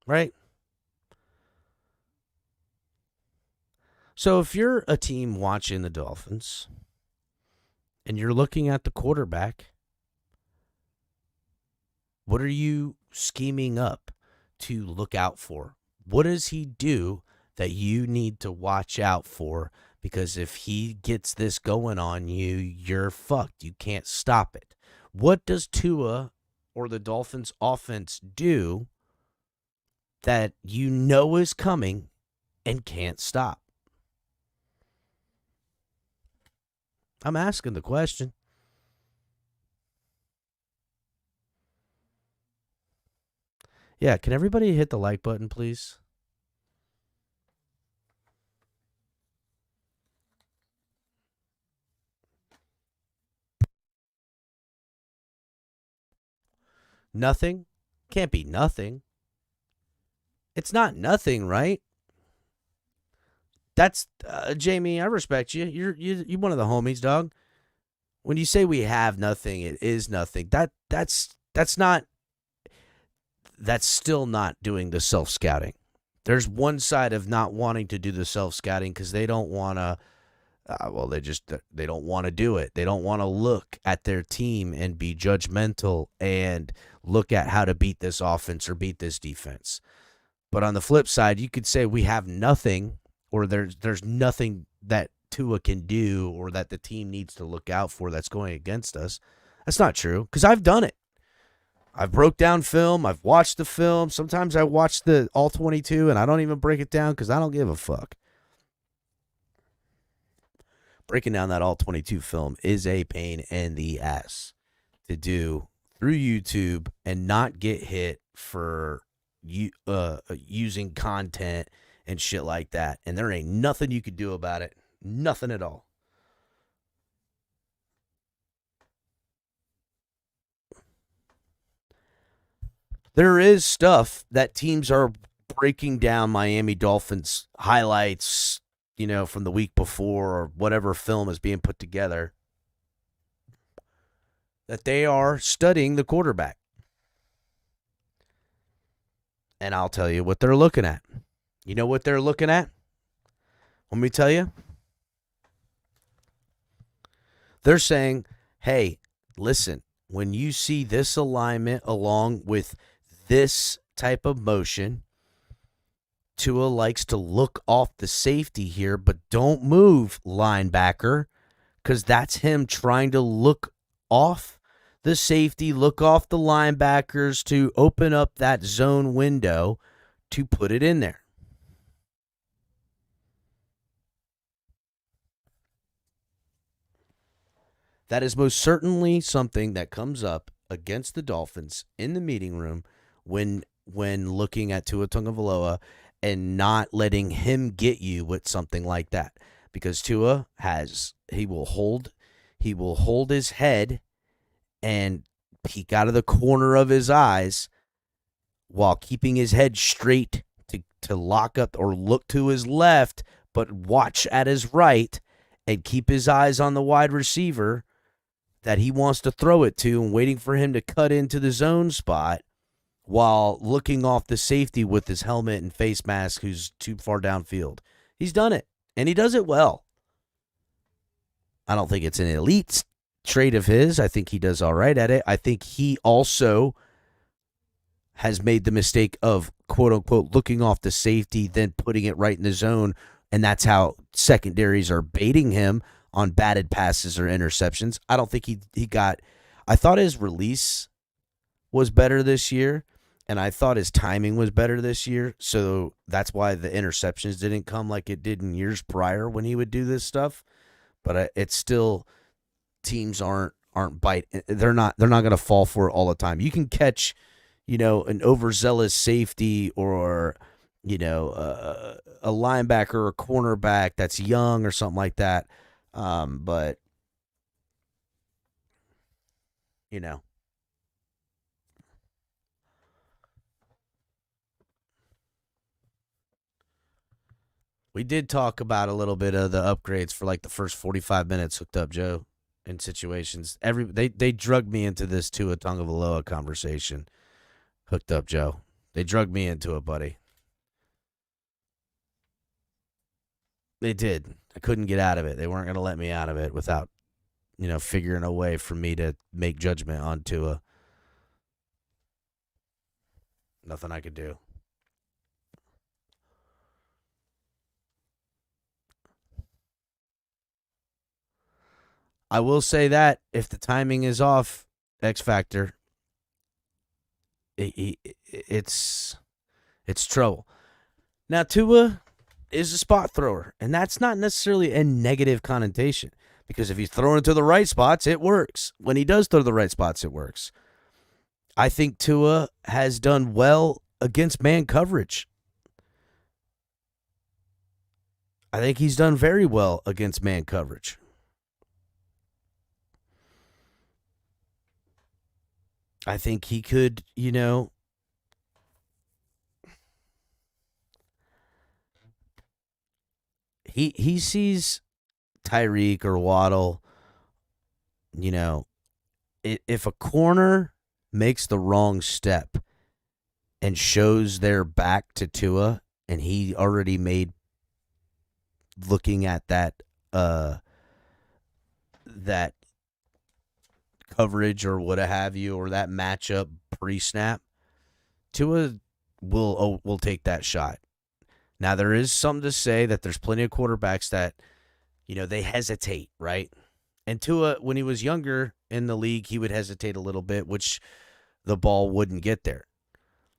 Speaker 1: Right? So if you're a team watching the Dolphins and you're looking at the quarterback, what are you scheming up to look out for? What does he do that you need to watch out for? Because if he gets this going on you, you're fucked. You can't stop it. What does Tua or the Dolphins offense do that you know is coming and can't stop? I'm asking the question. Yeah, can everybody hit the like button, please? Nothing? Can't be nothing. It's not nothing, right? That's Jamie, I respect you. You're one of the homies, dog. When you say we have nothing, it is nothing. That's still not doing the self-scouting. There's one side of not wanting to do the self-scouting because they don't want to they don't want to do it. They don't want to look at their team and be judgmental and look at how to beat this offense or beat this defense. But on the flip side, you could say we have nothing, or there's nothing that Tua can do or that the team needs to look out for that's going against us. That's not true, because I've done it. I've broke down film. I've watched the film. Sometimes I watch the all 22 and I don't even break it down because I don't give a fuck. Breaking down that all 22 film is a pain in the ass to do through YouTube and not get hit for using content and shit like that. And there ain't nothing you could do about it. Nothing at all. There is stuff that teams are breaking down Miami Dolphins highlights, from the week before or whatever film is being put together, that they are studying the quarterback. And I'll tell you what they're looking at. You know what they're looking at? Let me tell you. They're saying, hey, listen, when you see this alignment along with this type of motion, Tua likes to look off the safety here, but don't move, linebacker, because that's him trying to look off the safety, look off the linebackers to open up that zone window to put it in there. That is most certainly something that comes up against the Dolphins in the meeting room when looking at Tua Tagovailoa and not letting him get you with something like that. Because Tua he will hold his head and peek out of the corner of his eyes while keeping his head straight to lock up or look to his left, but watch at his right and keep his eyes on the wide receiver that he wants to throw it to and waiting for him to cut into the zone spot while looking off the safety with his helmet and face mask who's too far downfield. He's done it, and he does it well. I don't think it's an elite trait of his. I think he does all right at it. I think he also has made the mistake of, quote-unquote, looking off the safety, then putting it right in the zone, and that's how secondaries are baiting him on batted passes or interceptions. I don't think he got – I thought his release was better this year, and I thought his timing was better this year, so that's why the interceptions didn't come like it did in years prior when he would do this stuff. But it's still – teams aren't biting. They're not going to fall for it all the time. You can catch – an overzealous safety or, a linebacker or a cornerback that's young or something like that. But, we did talk about a little bit of the upgrades for like the first 45 minutes hooked up, Joe, in situations. They drugged me into this Tua Tagovailoa conversation. Hooked up, Joe. They drugged me into it, buddy. They did. I couldn't get out of it. They weren't going to let me out of it without, figuring a way for me to make judgment on Tua. Nothing I could do. I will say that if the timing is off, X Factor, it's trouble. Now, Tua is a spot thrower, and that's not necessarily a negative connotation because if he's throwing it to the right spots, it works. When he does throw to the right spots, it works. I think Tua has done well against man coverage. I think he's done very well against man coverage. I think he could, he sees Tyreek or Waddle, if a corner makes the wrong step and shows their back to Tua, and he already made looking at that coverage or what have you, or that matchup pre-snap, Tua will take that shot. Now, there is something to say that there's plenty of quarterbacks that, they hesitate, right? And Tua, when he was younger in the league, he would hesitate a little bit, which the ball wouldn't get there.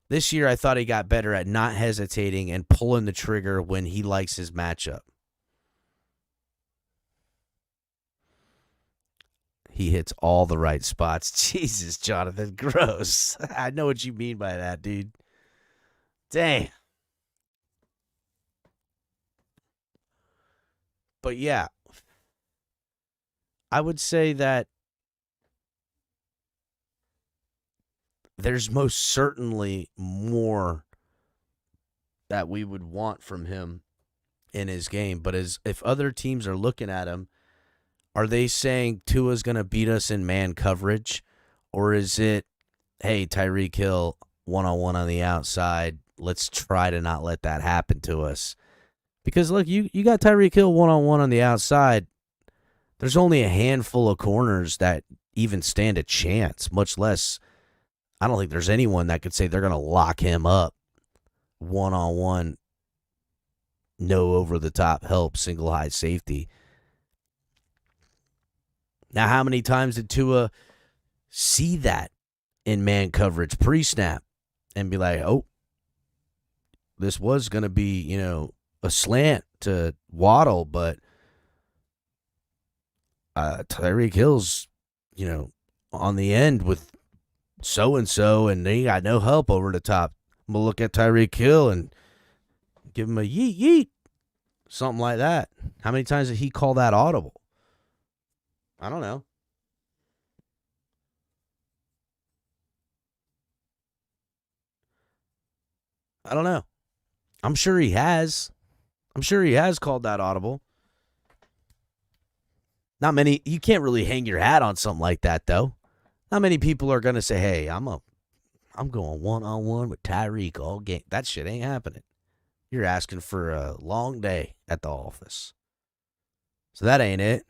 Speaker 1: This year, I thought he got better at not hesitating and pulling the trigger when he likes his matchup. He hits all the right spots. Jesus, Jonathan, gross. I know what you mean by that, dude. Dang. But yeah, I would say that there's most certainly more that we would want from him in his game. But if other teams are looking at him, are they saying Tua's going to beat us in man coverage? Or is it, hey, Tyreek Hill, one-on-one on the outside, let's try to not let that happen to us? Because, look, you got Tyreek Hill one-on-one on the outside. There's only a handful of corners that even stand a chance, much less, I don't think there's anyone that could say they're going to lock him up one-on-one, no over-the-top help, single high safety. Now, how many times did Tua see that in man coverage pre-snap and be like, oh, this was going to be, a slant to Waddle, but Tyreek Hill's, on the end with so-and-so, and they got no help over the top. I'm going to look at Tyreek Hill and give him a yeet, yeet, something like that. How many times did he call that audible? I don't know. I don't know. I'm sure he has. I'm sure he has called that audible. Not many. You can't really hang your hat on something like that, though. Not many people are going to say, hey, I'm going one-on-one with Tyreek all game. That shit ain't happening. You're asking for a long day at the office. So that ain't it.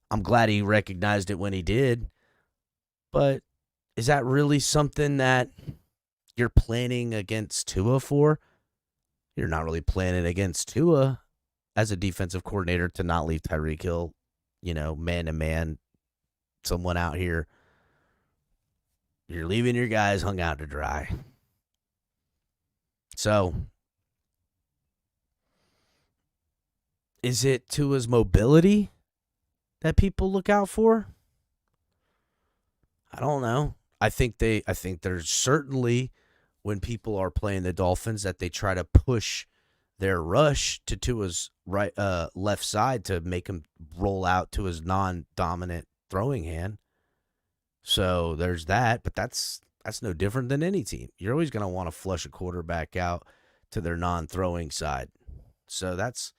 Speaker 1: I'm glad he recognized it when he did. But is that really something that you're planning against Tua for? You're not really planning against Tua as a defensive coordinator to not leave Tyreek Hill, man-to-man, someone out here. You're leaving your guys hung out to dry. So, is it Tua's mobility that people look out for? I don't know. I think there's certainly, when people are playing the Dolphins, that they try to push their rush to Tua's left side to make him roll out to his non-dominant throwing hand. So there's that, but that's no different than any team. You're always going to want to flush a quarterback out to their non-throwing side. So that's,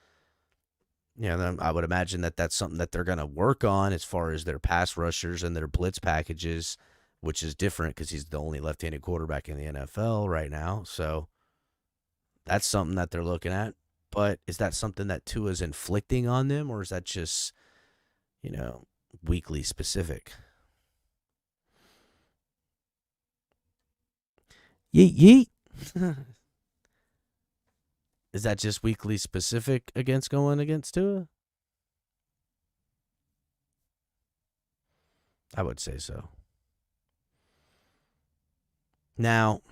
Speaker 1: I would imagine that that's something that they're going to work on as far as their pass rushers and their blitz packages, which is different because he's the only left-handed quarterback in the NFL right now. So that's something that they're looking at. But is that something that Tua's inflicting on them, or is that just, weekly specific? Yeet, yeet. Is that just weekly specific going against Tua? I would say so. Now,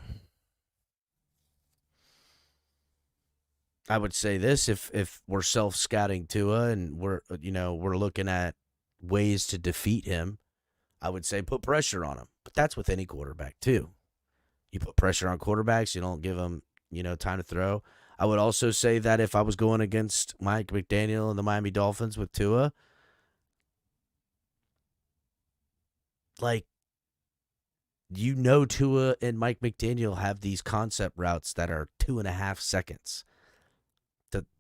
Speaker 1: I would say this: if we're self-scouting Tua and we're looking at ways to defeat him, I would say put pressure on him. But that's with any quarterback too. You put pressure on quarterbacks, you don't give them, time to throw. I would also say that if I was going against Mike McDaniel and the Miami Dolphins with Tua, Tua and Mike McDaniel have these concept routes that are 2.5 seconds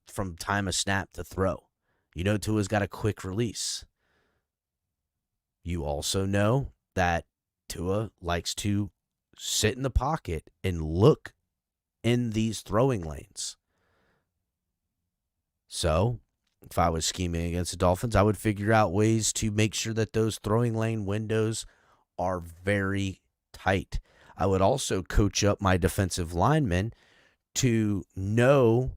Speaker 1: from time of snap to throw. Tua's got a quick release. You also know that Tua likes to sit in the pocket and look in these throwing lanes. So, if I was scheming against the Dolphins, I would figure out ways to make sure that those throwing lane windows are very tight. I would also coach up my defensive linemen to know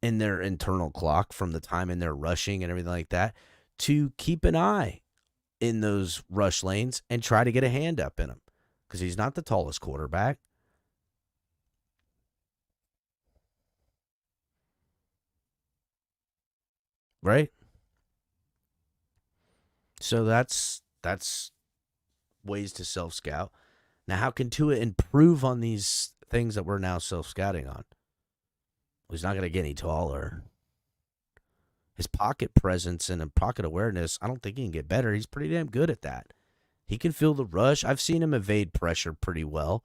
Speaker 1: in their internal clock from the time in their rushing and everything like that to keep an eye in those rush lanes and try to get a hand up in them. Because he's not the tallest quarterback. Right? So that's ways to self-scout. Now, how can Tua improve on these things that we're now self-scouting on? Well, he's not going to get any taller. His pocket presence and pocket awareness, I don't think he can get better. He's pretty damn good at that. He can feel the rush. I've seen him evade pressure pretty well.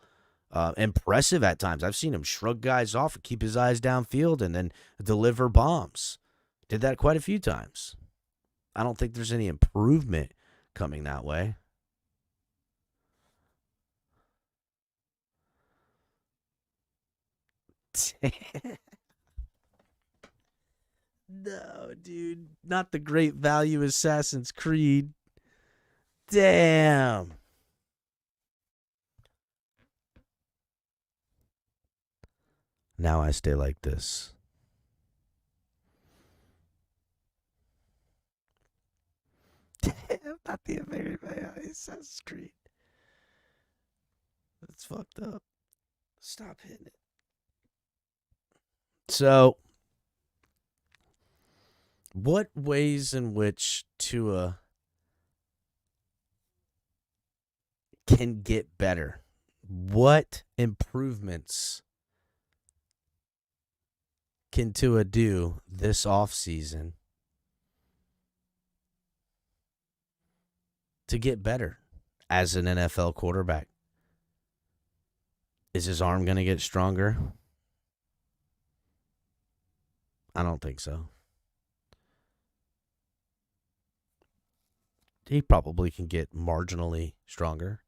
Speaker 1: Impressive at times. I've seen him shrug guys off and keep his eyes downfield and then deliver bombs. Did that quite a few times. I don't think there's any improvement coming that way. No, dude. Not the Great Value Assassin's Creed. Damn. Now I stay like this. Not the Great Value Assassin's Creed. That's fucked up. Stop hitting it. So, what ways in which Tua can get better? What improvements can Tua do this offseason to get better as an NFL quarterback? Is his arm going to get stronger? I don't think so. He probably can get marginally stronger.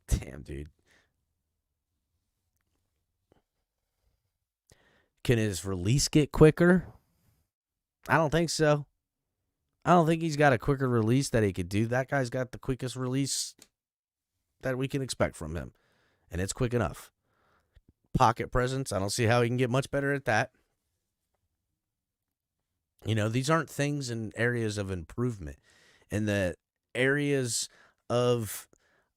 Speaker 1: Damn, dude. Can his release get quicker? I don't think so. I don't think he's got a quicker release that he could do. That guy's got the quickest release that we can expect from him, and it's quick enough. Pocket presence, I don't see how he can get much better at that. You know, these aren't things in areas of improvement. In the areas of,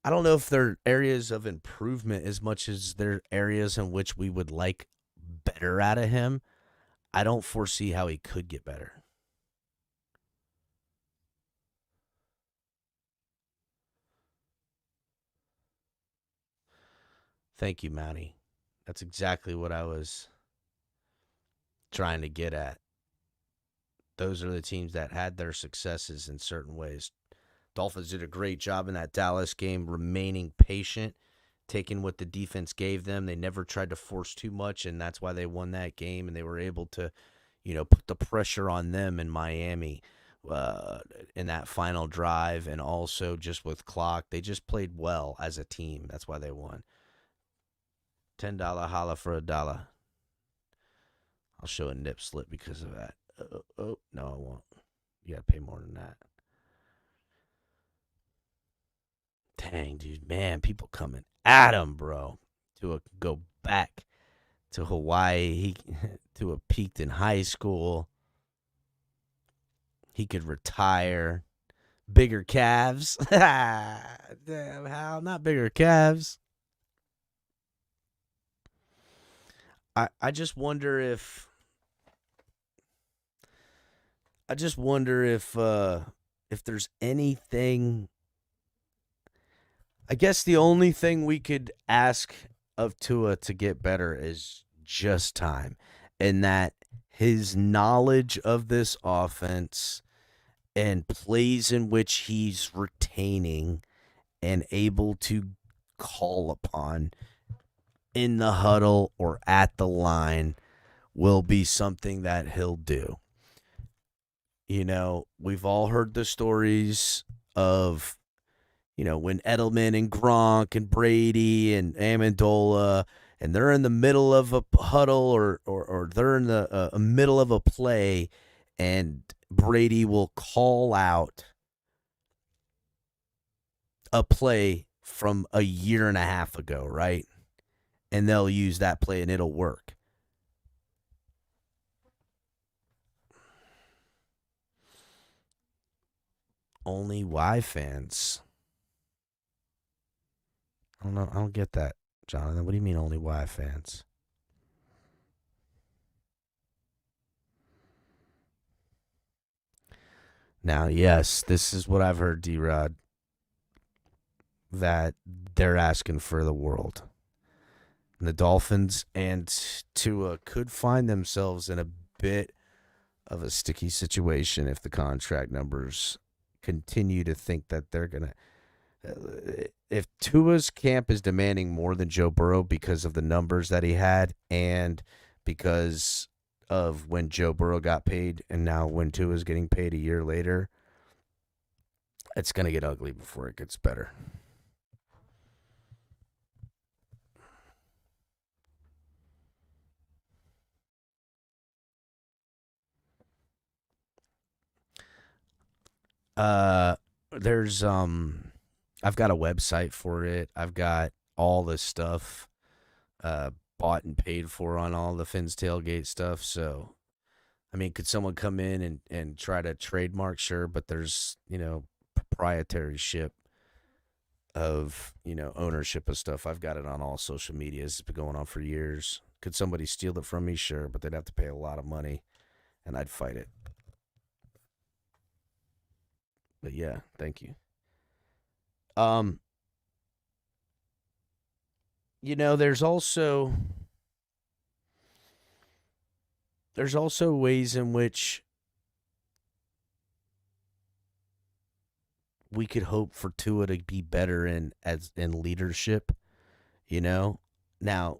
Speaker 1: I don't know if they're areas of improvement as much as they're areas in which we would like better out of him. I don't foresee how he could get better. Thank you, Matty. That's exactly what I was trying to get at. Those are the teams that had their successes in certain ways. Dolphins did a great job in that Dallas game, remaining patient, taking what the defense gave them. They never tried to force too much, and that's why they won that game, and they were able to, put the pressure on them in Miami in that final drive, and also just with clock. They just played well as a team. That's why they won. $10 holla for $1. I'll show a nip slip because of that. No, I won't. You got to pay more than that. Dang, dude, man, people coming at him, bro. Go back to Hawaii. To a peaked in high school. He could retire. Bigger calves. Damn, how? Not bigger calves. I just wonder if if there's anything. I guess the only thing we could ask of Tua to get better is just time, and that his knowledge of this offense and plays in which he's retaining and able to call upon in the huddle or at the line will be something that he'll do. We've all heard the stories of, when Edelman and Gronk and Brady and Amendola, and they're in the middle of a huddle or they're in the middle of a play, and Brady will call out a play from a year and a half ago, right? And they'll use that play and it'll work. Only Y fans. I don't know. I don't get that, Jonathan. What do you mean only Y fans? Now, yes, this is what I've heard, D-Rod, that they're asking for the world. And the Dolphins and Tua could find themselves in a bit of a sticky situation if the contract numbers continue to think that they're going to. If Tua's camp is demanding more than Joe Burrow because of the numbers that he had and because of when Joe Burrow got paid and now when Tua's getting paid a year later, it's going to get ugly before it gets better. There's I've got a website for it. I've got all this stuff bought and paid for on all the Finn's Tailgate stuff. So, I mean, could someone come in and try to trademark? Sure, but there's, proprietorship of, ownership of stuff. I've got it on all social media. It's been going on for years. Could somebody steal it from me? Sure, but they'd have to pay a lot of money, and I'd fight it. But yeah, thank you. There's also ways in which we could hope for Tua to be better in leadership, Now,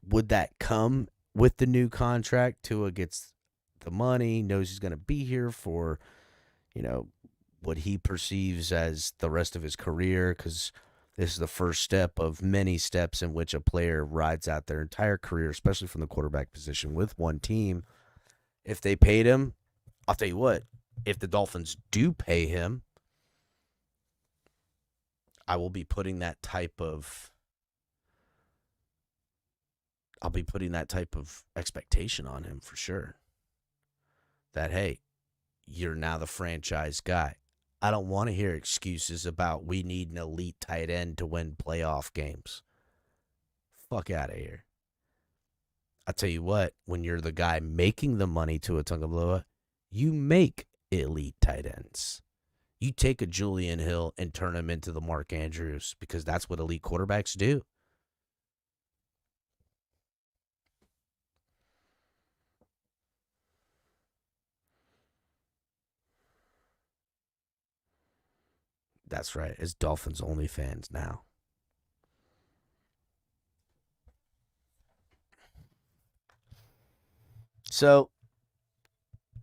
Speaker 1: would that come with the new contract? Tua gets the money, knows he's going to be here for, what he perceives as the rest of his career, because this is the first step of many steps in which a player rides out their entire career, especially from the quarterback position, with one team. If they paid him, I'll tell you what, if the Dolphins do pay him, I will be putting that type of expectation on him for sure. That, hey, you're now the franchise guy. I don't want to hear excuses about we need an elite tight end to win playoff games. Fuck out of here. I'll tell you what, when you're the guy making the money to a Tagovailoa, you make elite tight ends. You take a Julian Hill and turn him into the Mark Andrews, because that's what elite quarterbacks do. That's right. It's Dolphins only fans now. So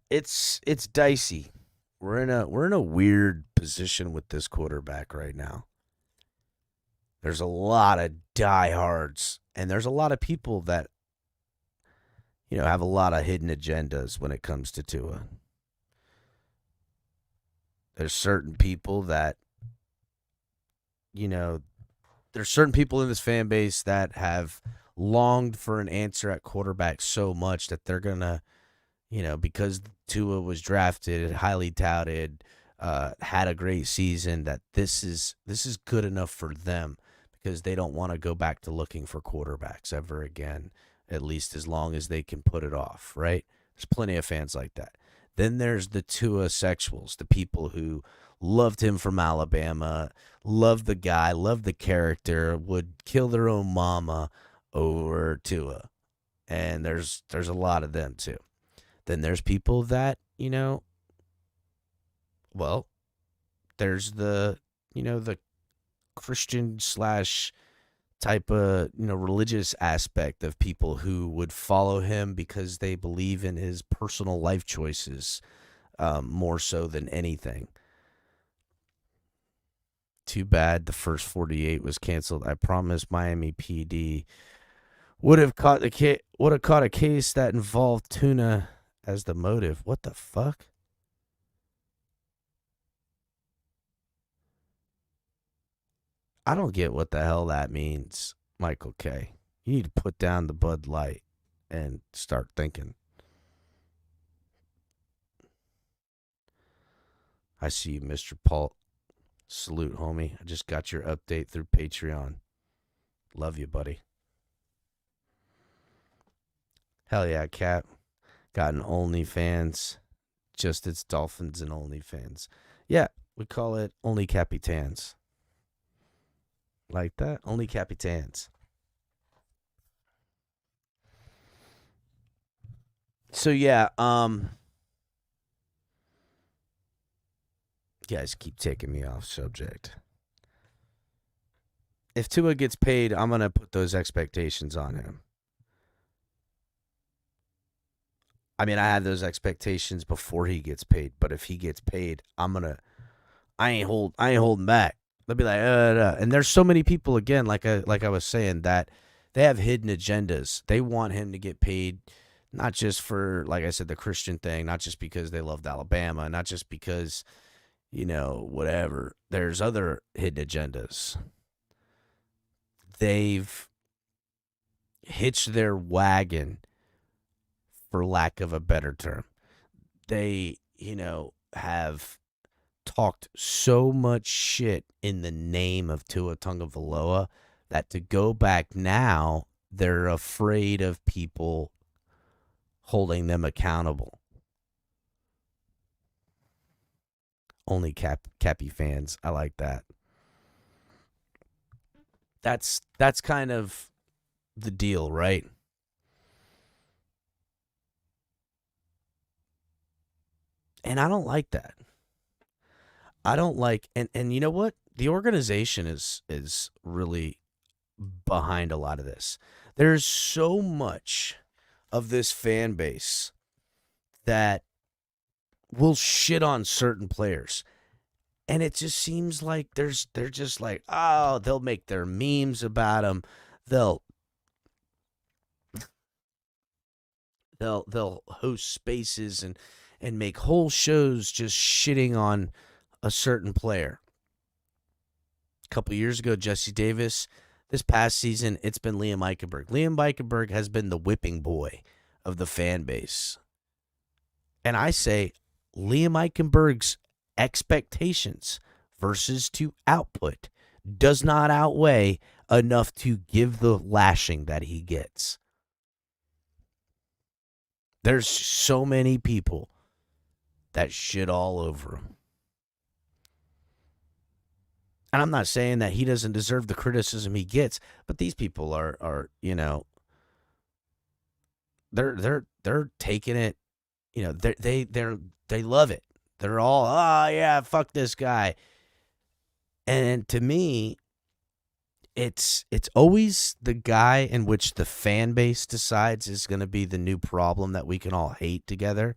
Speaker 1: it's dicey. We're in a weird position with this quarterback right now. There's a lot of diehards, and there's a lot of people that have a lot of hidden agendas when it comes to Tua. There's certain people that there's certain people in this fan base that have longed for an answer at quarterback so much that they're gonna, because Tua was drafted, highly touted, had a great season, that this is good enough for them, because they don't want to go back to looking for quarterbacks ever again, at least as long as they can put it off, right? There's plenty of fans like that. Then there's the Tua sexuals, the people who loved him from Alabama, loved the guy, loved the character, would kill their own mama over Tua. And there's a lot of them too. Then there's people that, there's the Christian / type of, religious aspect of people who would follow him because they believe in his personal life choices more so than anything. Too bad the first 48 was canceled. I promise Miami PD would have caught a case that involved tuna as the motive. What the fuck? I don't get what the hell that means, Michael K. You need to put down the Bud Light and start thinking. I see you, Mr. Paul. Salute, homie. I just got your update through Patreon. Love you, buddy. Hell yeah, Cap. Got an OnlyFans. Just it's Dolphins and OnlyFans. Yeah, we call it Only Capitans. Like that? Only Capitans. So yeah, you guys keep taking me off subject. If Tua gets paid, I'm going to put those expectations on him. I mean, I had those expectations before he gets paid, but if he gets paid, I ain't holding back. They'll be like, and there's so many people, again, like I was saying, that they have hidden agendas. They want him to get paid, not just for, like I said, the Christian thing, not just because they loved Alabama, not just because, whatever. There's other hidden agendas. They've hitched their wagon, for lack of a better term. They, have talked so much shit in the name of Tua Tagovailoa that to go back now, they're afraid of people holding them accountable. Only Cappy fans. I like that. That's kind of the deal, right? And I don't like that. I don't like, and you know what? The organization is really behind a lot of this. There's so much of this fan base that will shit on certain players. And it just seems like they're just like, oh, they'll make their memes about them. They'll they'll host spaces and make whole shows just shitting on a certain player. A couple years ago, Jesse Davis. This past season, it's been Liam Eichenberg. Liam Eichenberg has been the whipping boy of the fan base. And I say Liam Eichenberg's expectations versus to output does not outweigh enough to give the lashing that he gets. There's so many people that shit all over him. And I'm not saying that he doesn't deserve the criticism he gets, but these people are you know, they're taking it, you know, they love it. They're all, oh yeah, fuck this guy. And to me, it's always the guy in which the fan base decides is going to be the new problem that we can all hate together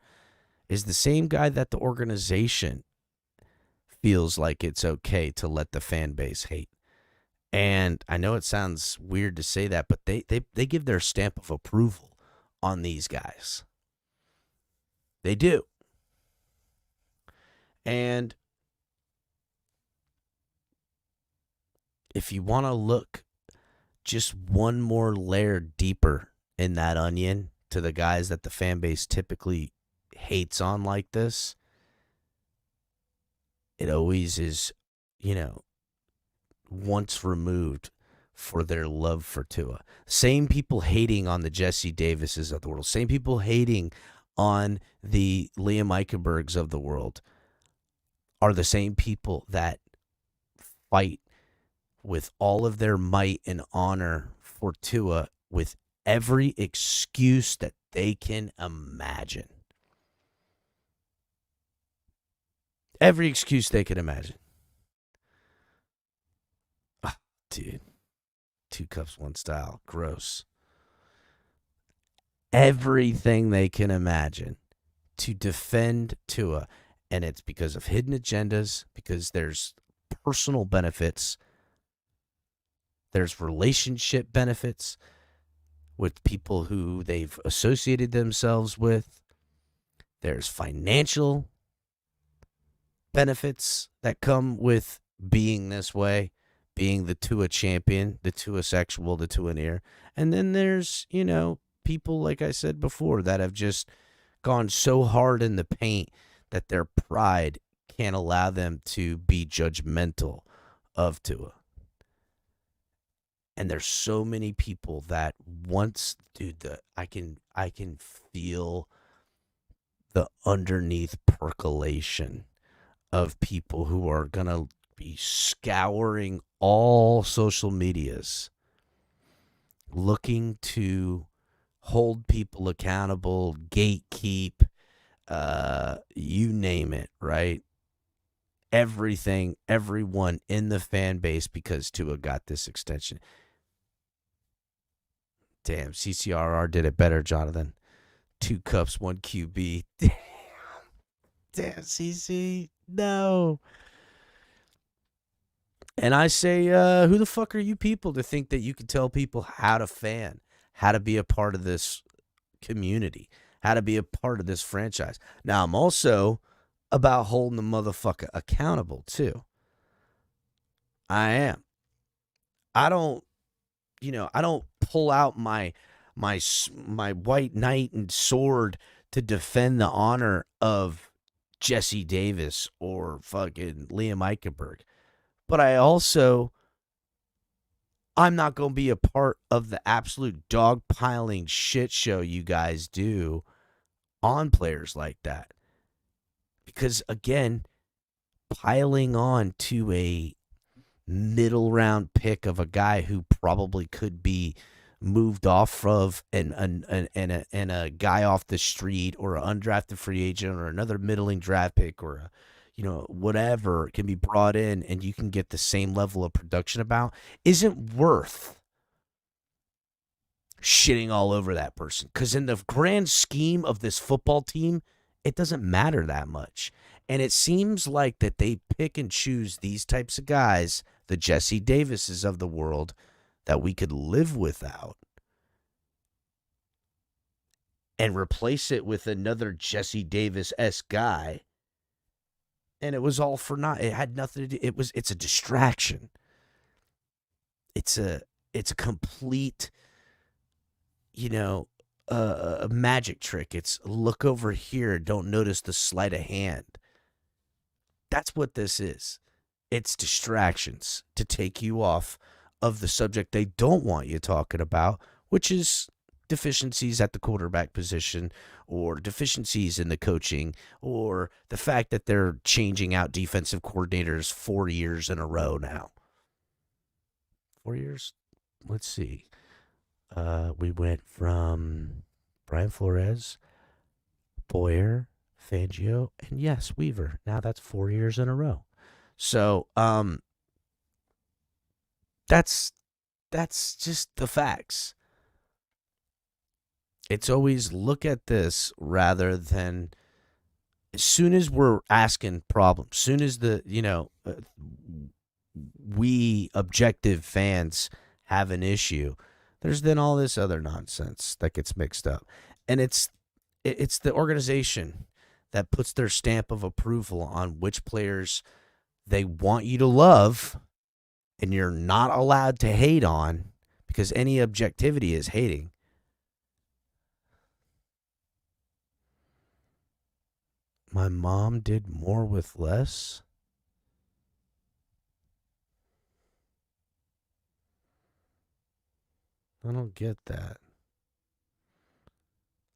Speaker 1: is the same guy that the organization feels like it's okay to let the fan base hate. And I know it sounds weird to say that, but they give their stamp of approval on these guys. They do. And if you want to look just one more layer deeper in that onion to the guys that the fan base typically hates on like this, it always is, you know, once removed for their love for Tua. Same people hating on the Jesse Davises of the world. Same people hating on the Liam Eichenbergs of the world are the same people that fight with all of their might and honor for Tua with every excuse that they can imagine. Every excuse they could imagine. Oh, dude. 2 cups, 1 style. Gross. Everything they can imagine to defend Tua. And it's because of hidden agendas, because there's personal benefits, there's relationship benefits with people who they've associated themselves with, there's financial benefits that come with being this way, being the Tua champion, the Tua sexual, the Tua-neer. And then there's, you know, people, like I said before, that have just gone so hard in the paint that their pride can't allow them to be judgmental of Tua. And there's so many people that once, dude, I can feel the underneath percolation of people who are going to be scouring all social medias, looking to hold people accountable, gatekeep, you name it, right? Everything, everyone in the fan base because Tua got this extension. Damn, CCRR did it better, Jonathan. 2 cups, 1 QB. Damn, CC. No. And I say, who the fuck are you people to think that you can tell people how to fan, how to be a part of this community, how to be a part of this franchise? Now, I'm also about holding the motherfucker accountable, too. I am. I don't pull out my white knight and sword to defend the honor of Jesse Davis or fucking Liam Eichenberg. But I'm not going to be a part of the absolute dogpiling shit show you guys do on players like that. Because, again, piling on to a middle round pick of a guy who probably could be moved off of and a guy off the street or an undrafted free agent or another middling draft pick or whatever can be brought in and you can get the same level of production about isn't worth shitting all over that person. Because in the grand scheme of this football team, it doesn't matter that much. And it seems like that they pick and choose these types of guys, the Jesse Davises of the world, that we could live without, and replace it with another Jesse Davis-esque guy. And it was all for naught. It had nothing to do. It's a distraction. It's a complete, a magic trick. It's look over here, don't notice the sleight of hand. That's what this is. It's distractions to take you off of the subject they don't want you talking about, which is deficiencies at the quarterback position, or deficiencies in the coaching, or the fact that they're changing out defensive coordinators 4 years in a row now. 4 years? Let's see. We went from Brian Flores, Boyer, Fangio, and yes, Weaver. Now that's 4 years in a row. So that's just the facts. It's always look at this rather than as soon as we're asking problems, soon as we objective fans have an issue, there's then all this other nonsense that gets mixed up. And it's the organization that puts their stamp of approval on which players they want you to love and you're not allowed to hate on, because any objectivity is hating. My mom did more with less. I don't get that.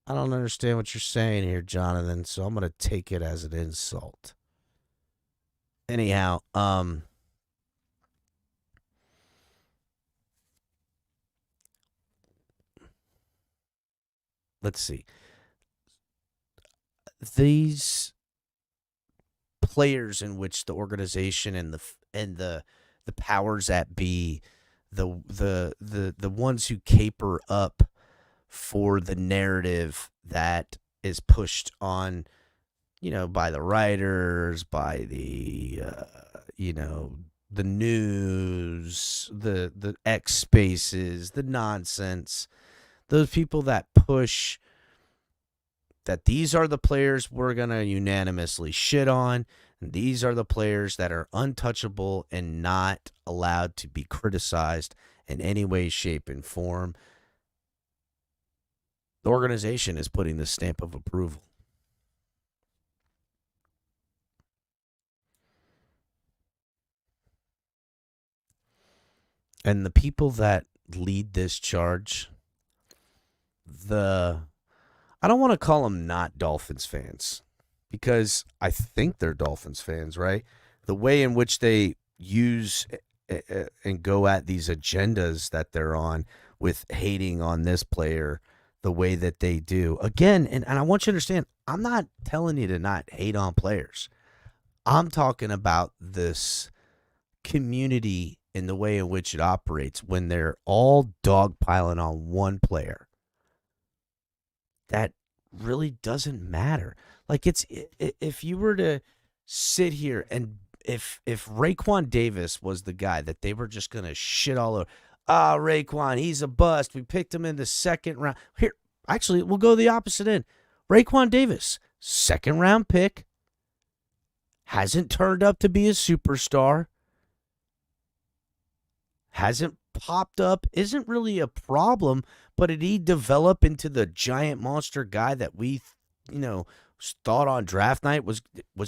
Speaker 1: I don't understand what you're saying here, Jonathan, so I'm going to take it as an insult. Anyhow, let's see. These players in which the organization and the powers that be, the ones who caper up for the narrative that is pushed on, by the writers, by the the news, the X spaces, the nonsense, those people that push that these are the players we're going to unanimously shit on, and these are the players that are untouchable and not allowed to be criticized in any way, shape, and form. The organization is putting the stamp of approval. And the people that lead this charge, I don't want to call them not Dolphins fans, because I think they're Dolphins fans, right? The way in which they use and go at these agendas that they're on with hating on this player the way that they do. Again, and I want you to understand, I'm not telling you to not hate on players. I'm talking about this community in the way in which it operates when they're all dogpiling on one player. That really doesn't matter. Like, it's, if you were to sit here and if Raekwon Davis was the guy that they were just going to shit all over, Raekwon, he's a bust. We picked him in the second round. Here, actually, we'll go the opposite end. Raekwon Davis, second round pick, hasn't turned up to be a superstar, hasn't popped up, isn't really a problem, but did he develop into the giant monster guy that we, thought on draft night? Was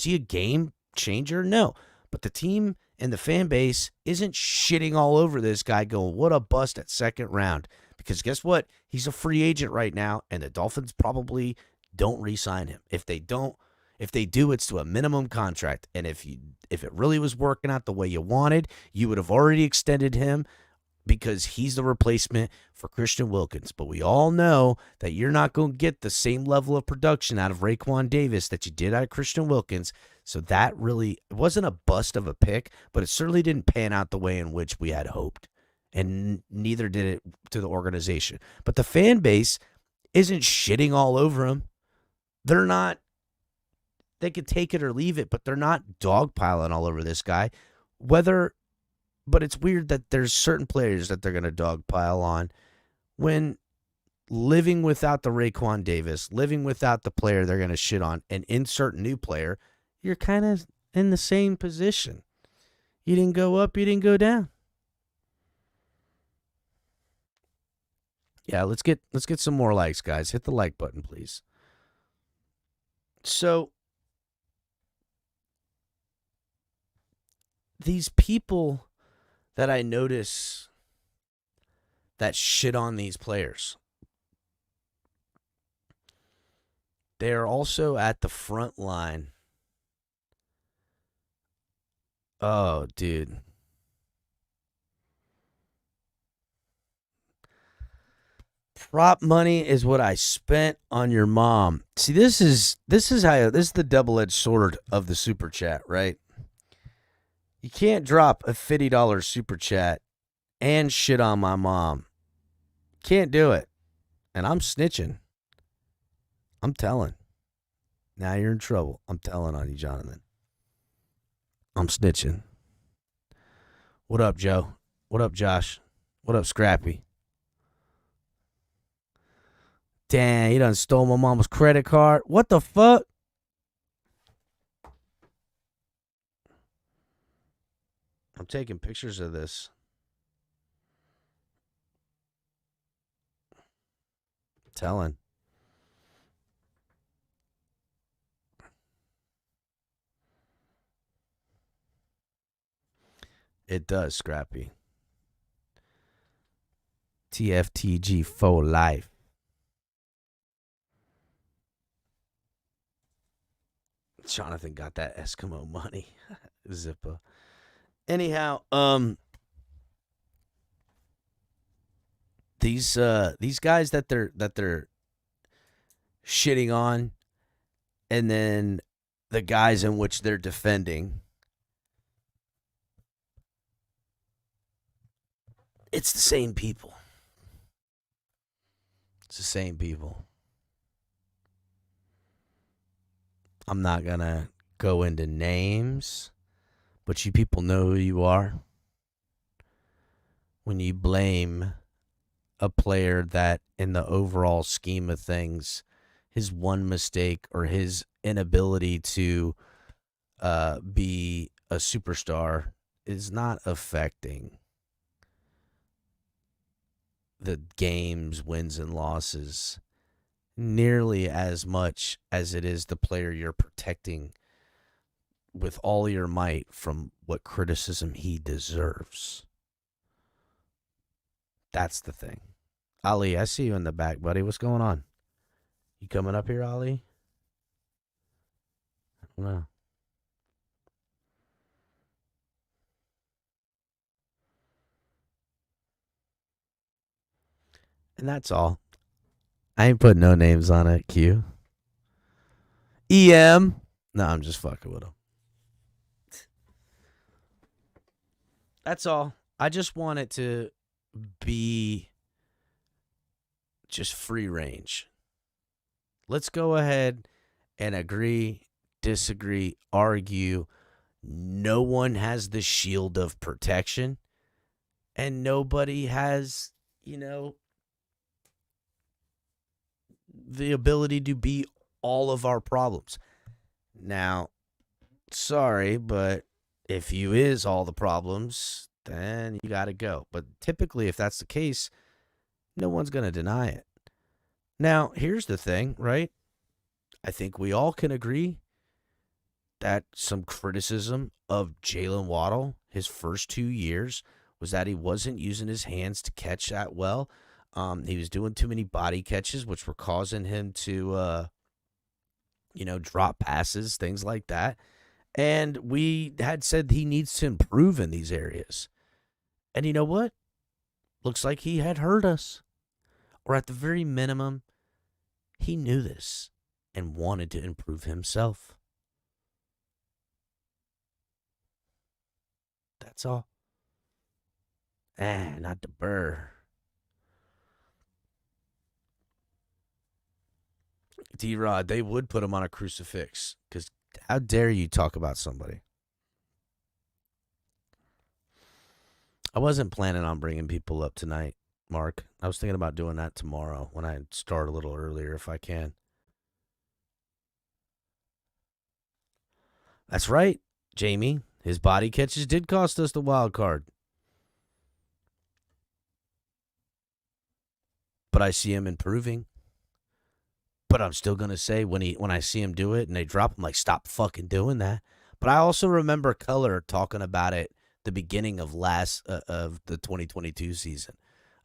Speaker 1: he a game changer? No. But the team and the fan base isn't shitting all over this guy going, what a bust at second round. Because guess what? He's a free agent right now, and the Dolphins probably don't re-sign him. If they do, it's to a minimum contract. And if it really was working out the way you wanted, you would have already extended him because he's the replacement for Christian Wilkins. But we all know that you're not going to get the same level of production out of Raekwon Davis that you did out of Christian Wilkins. So that really, it wasn't a bust of a pick, but it certainly didn't pan out the way in which we had hoped. And neither did it to the organization. But the fan base isn't shitting all over him. They're not, they could take it or leave it, but they're not dogpiling all over this guy. But it's weird that there's certain players that they're going to dogpile on when living without the Raekwon Davis, living without the player they're going to shit on, and insert new player, you're kind of in the same position. You didn't go up, you didn't go down. Yeah, let's get some more likes, guys. Hit the like button, please. So these people that I notice that shit on these players, they are also at the front line. Oh, dude. Prop money is what I spent on your mom. See, this is the double-edged sword of the super chat, right? You can't drop a $50 super chat and shit on my mom. Can't do it. And I'm snitching. I'm telling. Now you're in trouble. I'm telling on you, Jonathan. I'm snitching. What up, Joe? What up, Josh? What up, Scrappy? Damn, you done stole my mama's credit card. What the fuck? I'm taking pictures of this. Telling. It does, Scrappy. TFTG for life. Jonathan got that Eskimo money. Zippa. Anyhow, these guys that they're shitting on, and then the guys in which they're defending, it's the same people. It's the same people. I'm not going to go into names, but you people know who you are. When you blame a player that, in the overall scheme of things, his one mistake or his inability to be a superstar is not affecting the game's wins and losses nearly as much as it is the player you're protecting with all your might from what criticism he deserves. That's the thing. Ali, I see you in the back, buddy. What's going on? You coming up here, Ali? I don't know. And that's all. I ain't putting no names on it, Q. EM. No, I'm just fucking with him. That's all. I just want it to be just free range. Let's go ahead and agree, disagree, argue. No one has the shield of protection, and nobody has, the ability to be all of our problems. Now, sorry, but if you is all the problems, then you got to go. But typically, if that's the case, no one's going to deny it. Now, here's the thing, right? I think we all can agree that some criticism of Jalen Waddle his first 2 years was that he wasn't using his hands to catch that well. He was doing too many body catches, which were causing him to, drop passes, things like that. And we had said he needs to improve in these areas. And you know what? looks like he had heard us. Or at the very minimum, he knew this and wanted to improve himself. That's all. Not the burr. D-Rod, they would put him on a crucifix. Because how dare you talk about somebody? I wasn't planning on bringing people up tonight, Mark. I was thinking about doing that tomorrow when I start a little earlier if I can. That's right, Jamie. His body catches did cost us the wild card. But I see him improving. But I'm still going to say when I see him do it and they drop him, like, stop fucking doing that. But I also remember Color talking about it the beginning of of the 2022 season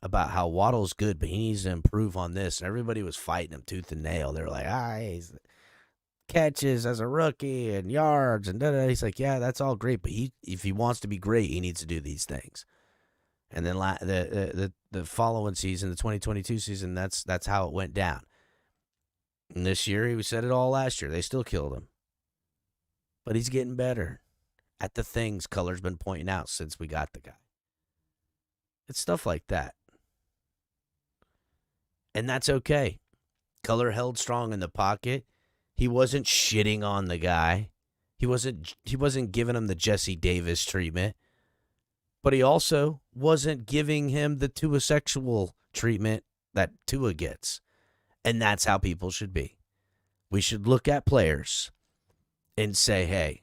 Speaker 1: about how Waddle's good, but he needs to improve on this. And everybody was fighting him tooth and nail. They were like, he's catches as a rookie and yards and da-da. He's like, yeah, that's all great, but if he wants to be great, he needs to do these things. And then the following season, the 2022 season, that's how it went down. And this year, he said it all last year. They still killed him. But he's getting better at the things Color's been pointing out since we got the guy. It's stuff like that. And that's okay. Color held strong in the pocket. He wasn't shitting on the guy. He wasn't giving him the Jesse Davis treatment. But he also wasn't giving him the Tua sexual treatment that Tua gets. And that's how people should be. We should look at players and say, hey,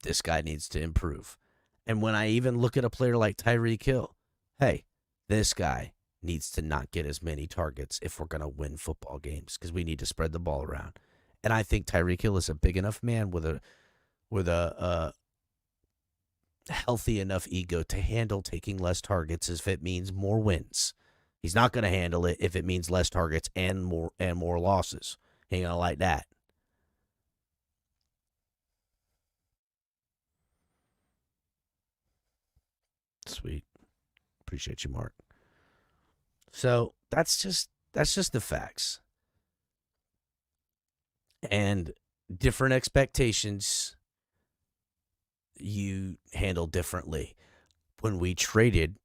Speaker 1: this guy needs to improve. And when I even look at a player like Tyreek Hill, hey, this guy needs to not get as many targets if we're going to win football games because we need to spread the ball around. And I think Tyreek Hill is a big enough man with a healthy enough ego to handle taking less targets if it means more wins. He's not going to handle it if it means less targets and more losses. He ain't going to like that. Sweet. Appreciate you, Mark. So that's just the facts. And different expectations you handle differently. When we traded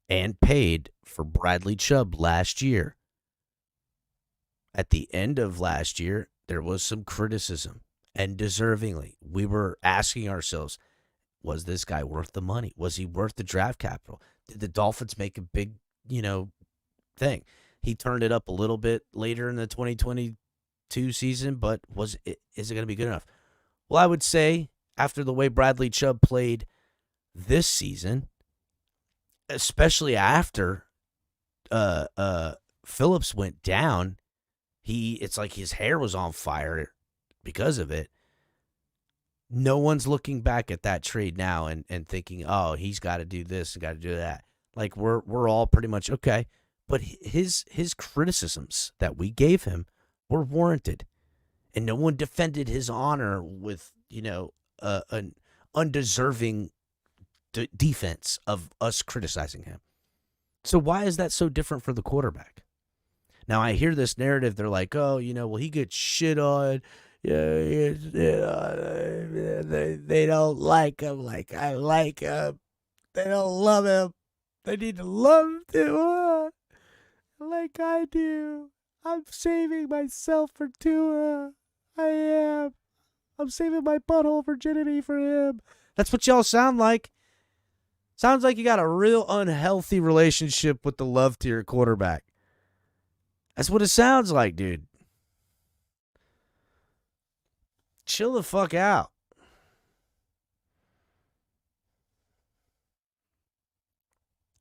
Speaker 1: and paid for Bradley Chubb last year, at the end of last year, there was some criticism, and deservingly. We were asking ourselves, was this guy worth the money? Was he worth the draft capital? Did the Dolphins make a big, thing? He turned it up a little bit later in the 2022 season, but is it going to be good enough? Well, I would say after the way Bradley Chubb played this season, especially after Phillips went down, it's like his hair was on fire because of it. No one's looking back at that trade now and thinking, oh, he's got to do this and got to do that. Like we're all pretty much okay. But his criticisms that we gave him were warranted, and no one defended his honor with an undeserving defense of us criticizing him. So why is that so different for the quarterback? Now I hear this narrative. They're like, oh, well, he gets shit on. Yeah, they don't like him like I like him. They don't love him. They need to love him too, like I do. I'm saving myself for Tua. I am. I'm saving my butthole virginity for him. That's what y'all sound like. Sounds like you got a real unhealthy relationship with the love to your quarterback. That's what it sounds like, dude. Chill the fuck out.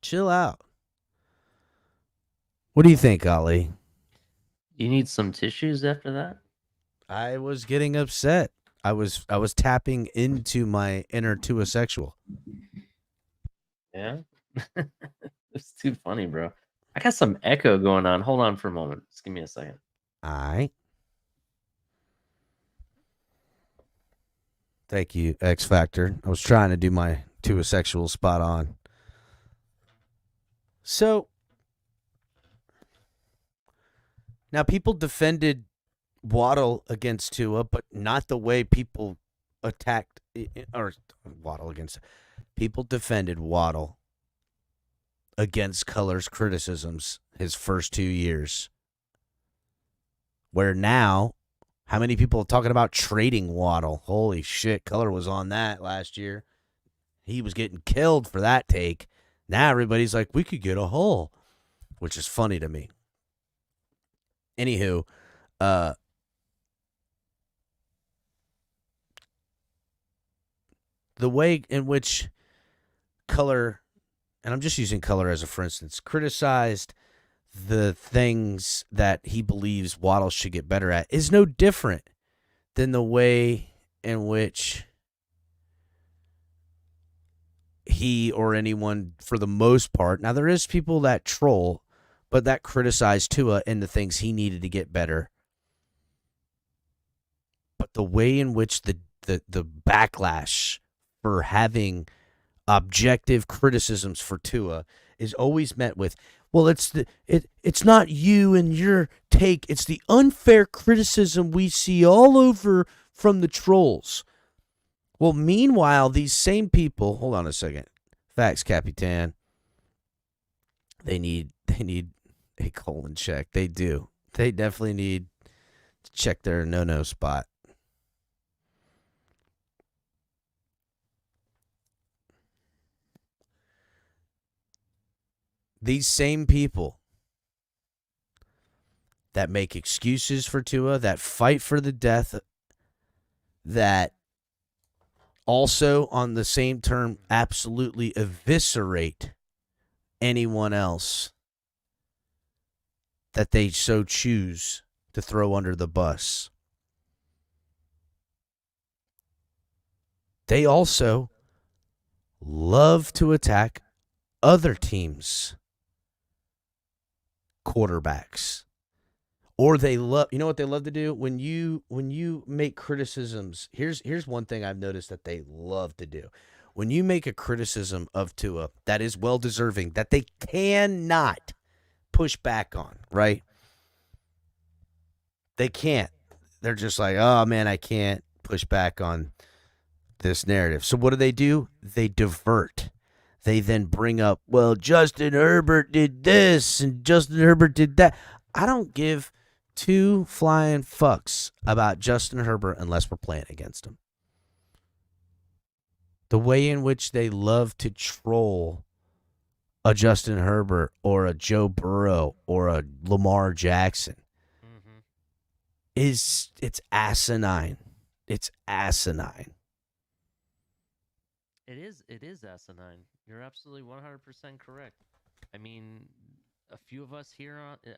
Speaker 1: Chill out. What do you think, Ali?
Speaker 4: You need some tissues after that?
Speaker 1: I was getting upset. I was tapping into my inner Tua sexual.
Speaker 4: Yeah? It's too funny, bro. I got some echo going on. Hold on for a moment. Just give me a second.
Speaker 1: All right. Thank you, X Factor. I was trying to do my Tua sexual spot on. So now people defended Waddle against Tua, but not the way people attacked or Waddle against. People defended Waddle against Color's criticisms his first 2 years. Where now, how many people are talking about trading Waddle? Holy shit, Color was on that last year. He was getting killed for that take. Now everybody's like, we could get a haul, which is funny to me. Anywho, the way in which Color, and I'm just using Color as a for instance, criticized the things that he believes Waddle should get better at is no different than the way in which he or anyone, for the most part, now there is people that troll, but that criticize Tua and the things he needed to get better. But the way in which the backlash for having objective criticisms for Tua is always met with, well, it's not you and your take, it's the unfair criticism we see all over from the trolls. Well, meanwhile, these same people, hold on a second. Facts, Capitan. They need a colon check. They do. They definitely need to check their no-no spot. These same people that make excuses for Tua, that fight for the death, that also on the same term absolutely eviscerate anyone else that they so choose to throw under the bus. They also love to attack other teams' quarterbacks. Or they love, you know what they love to do? When you make criticisms, here's one thing I've noticed that they love to do. When you make a criticism of Tua that is well deserving, that they cannot push back on, right? They can't. They're just like, oh man, I can't push back on this narrative. So what do? They divert. They then bring up, well, Justin Herbert did this and Justin Herbert did that. I don't give two flying fucks about Justin Herbert unless we're playing against him. The way in which they love to troll a Justin Herbert or a Joe Burrow or a Lamar Jackson it's asinine. It's asinine.
Speaker 4: It is asinine. You're absolutely 100% correct. I mean, a few of us here at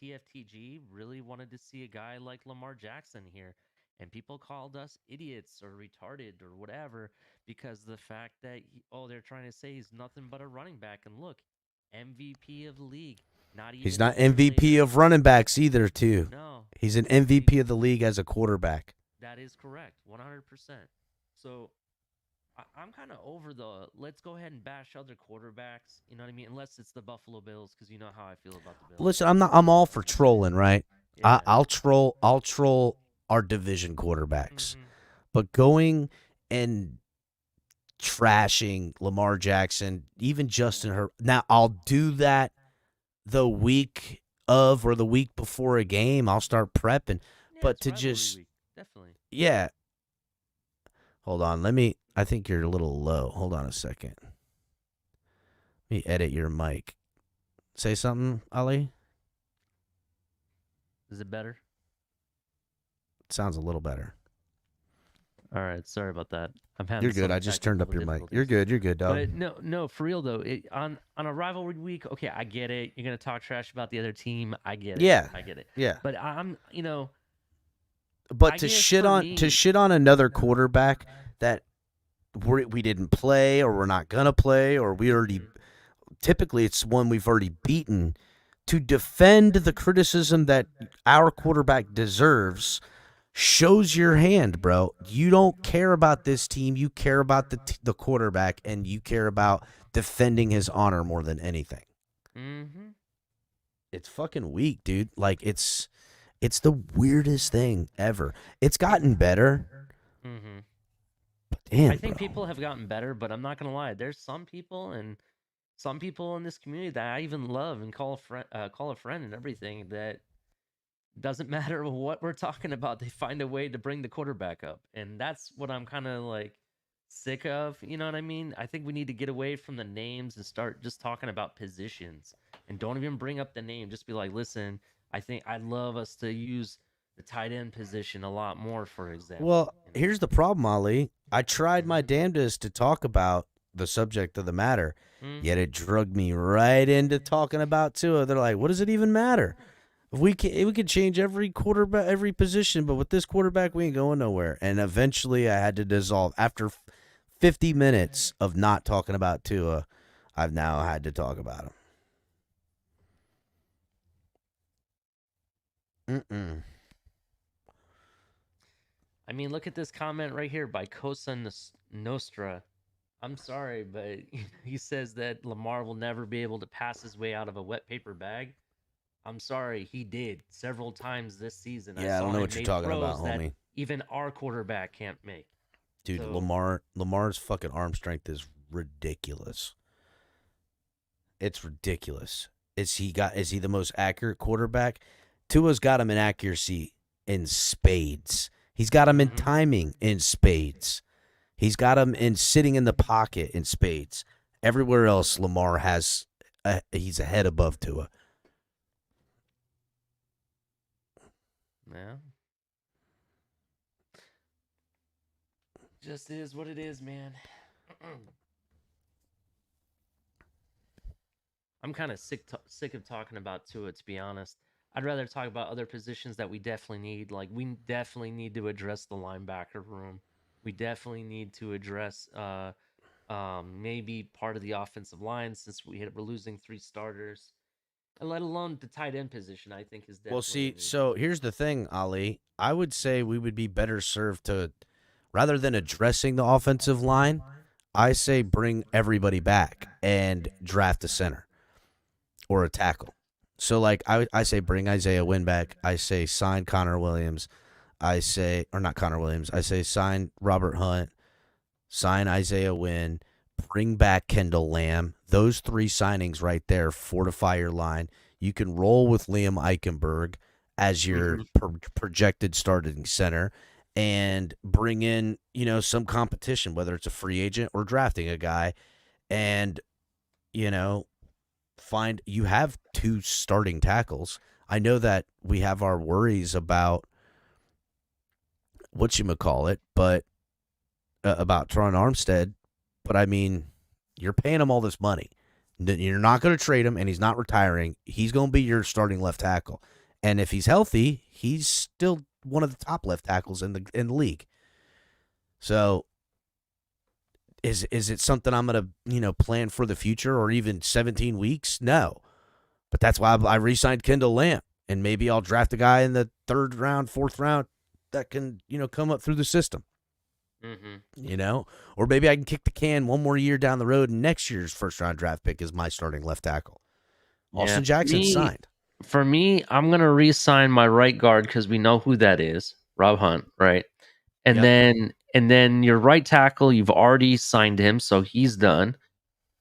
Speaker 4: TFTG really wanted to see a guy like Lamar Jackson here. And people called us idiots or retarded or whatever because the fact that, they're trying to say he's nothing but a running back. And look, MVP of the league.
Speaker 1: He's not MVP of running backs either, too.
Speaker 4: No.
Speaker 1: He's an MVP of the league as a quarterback.
Speaker 4: That is correct, 100%. So I'm kind of over the let's go ahead and bash other quarterbacks. You know what I mean? Unless it's the Buffalo Bills, because you know how I feel about the Bills.
Speaker 1: Listen, I'm all for trolling, right?
Speaker 4: Yeah.
Speaker 1: I'll troll our division quarterbacks, but going and trashing Lamar Jackson, even Justin Herbert. Now I'll do that the week of or the week before a game. I'll start prepping, but to just
Speaker 4: week. Definitely.
Speaker 1: Yeah. Hold on. I think you're a little low. Hold on a second. Let me edit your mic. Say something, Ali?
Speaker 4: Is it better?
Speaker 1: Sounds a little better.
Speaker 4: All right. Sorry about that. I'm having
Speaker 1: You're good.
Speaker 4: some
Speaker 1: I just turned up your mic.
Speaker 4: difficulties.
Speaker 1: You're good, dog.
Speaker 4: But no, for real though. On a rivalry week, okay, I get it. You're gonna talk trash about the other team. I get it.
Speaker 1: Yeah.
Speaker 4: I get it.
Speaker 1: Yeah.
Speaker 4: But I'm,
Speaker 1: But
Speaker 4: I
Speaker 1: to
Speaker 4: guess
Speaker 1: shit
Speaker 4: for
Speaker 1: on
Speaker 4: me-
Speaker 1: another quarterback that we didn't play or we're not gonna play or we already typically it's one we've already beaten, to defend the criticism that our quarterback deserves shows your hand, bro. You don't care about this team. You care about the quarterback, and you care about defending his honor more than anything.
Speaker 4: Mm-hmm.
Speaker 1: It's fucking weak, dude. Like it's the weirdest thing ever. It's gotten better.
Speaker 4: Mm-hmm.
Speaker 1: Damn,
Speaker 4: I think
Speaker 1: bro.
Speaker 4: people have gotten better, but I'm not gonna lie. There's some people in this community that I even love and call a friend and everything. That doesn't matter what we're talking about. They find a way to bring the quarterback up, and that's what I'm kind of like sick of. You know what I mean? I think we need to get away from the names and start just talking about positions, and don't even bring up the name. Just be like, listen, I think I'd love us to use the tight end position a lot more, for example.
Speaker 1: Well,
Speaker 4: You know?
Speaker 1: here's the problem, Ali. I tried my damnedest to talk about the subject of the matter, yet it drug me right into talking about Tua. They're like, "What does it even matter? If we could change every quarterback, every position, but with this quarterback, we ain't going nowhere." And eventually, I had to dissolve after 50 minutes of not talking about Tua. I've now had to talk about him.
Speaker 4: I mean, look at this comment right here by Cosa Nostra. I'm sorry, but he says that Lamar will never be able to pass his way out of a wet paper bag. I'm sorry, he did several times this season. I
Speaker 1: Yeah, I don't
Speaker 4: saw
Speaker 1: know
Speaker 4: him
Speaker 1: what you're
Speaker 4: make
Speaker 1: talking about,
Speaker 4: throws that
Speaker 1: homie.
Speaker 4: even our quarterback can't make.
Speaker 1: Dude,
Speaker 4: So,
Speaker 1: Lamar's fucking arm strength is ridiculous. It's ridiculous. Is he the most accurate quarterback? Tua's got him in accuracy in spades. He's got him in timing in spades. He's got him in sitting in the pocket in spades. Everywhere else, Lamar has he's a head above Tua.
Speaker 4: yeah. Just is what it is, man. I'm kind of sick of talking about Tua, to be honest. I'd rather talk about other positions that we definitely need. Like we definitely need to address the linebacker room. We definitely need to address maybe part of the offensive line since we're losing 3 starters. And let alone the tight end position, I think is
Speaker 1: Well,
Speaker 4: definitely a
Speaker 1: see,
Speaker 4: need.
Speaker 1: so here's the thing, Ali. I would say we would be better served to, rather than addressing the offensive line, I say bring everybody back and draft a center or a tackle. So, like, I say bring Isaiah Wynn back. I say sign Connor Williams. I say, or not Connor Williams. I say sign Robert Hunt, sign Isaiah Wynn, bring back Kendall Lamb. Those 3 signings right there fortify your line. You can roll with Liam Eichenberg as your projected starting center and bring in, some competition, whether it's a free agent or drafting a guy. And, you know, you have 2 starting tackles. I know that we have our worries about whatchamacallit, but about Teron Armstead, but I mean, you're paying him all this money. You're not going to trade him, and he's not retiring. He's going to be your starting left tackle, and if he's healthy, he's still one of the top left tackles in the league. So, is it something I'm going to plan for the future or even 17 weeks? No, but that's why I re-signed Kendall Lamb, and maybe I'll draft a guy in the 3rd round, 4th round that can come up through the system. Or maybe I can kick the can one more year down the road, and next year's 1st-round draft pick is my starting left tackle. Austin Jackson signed.
Speaker 4: For me, I'm gonna re-sign my right guard because we know who that is, Rob Hunt, right? And then your right tackle, you've already signed him, so he's done.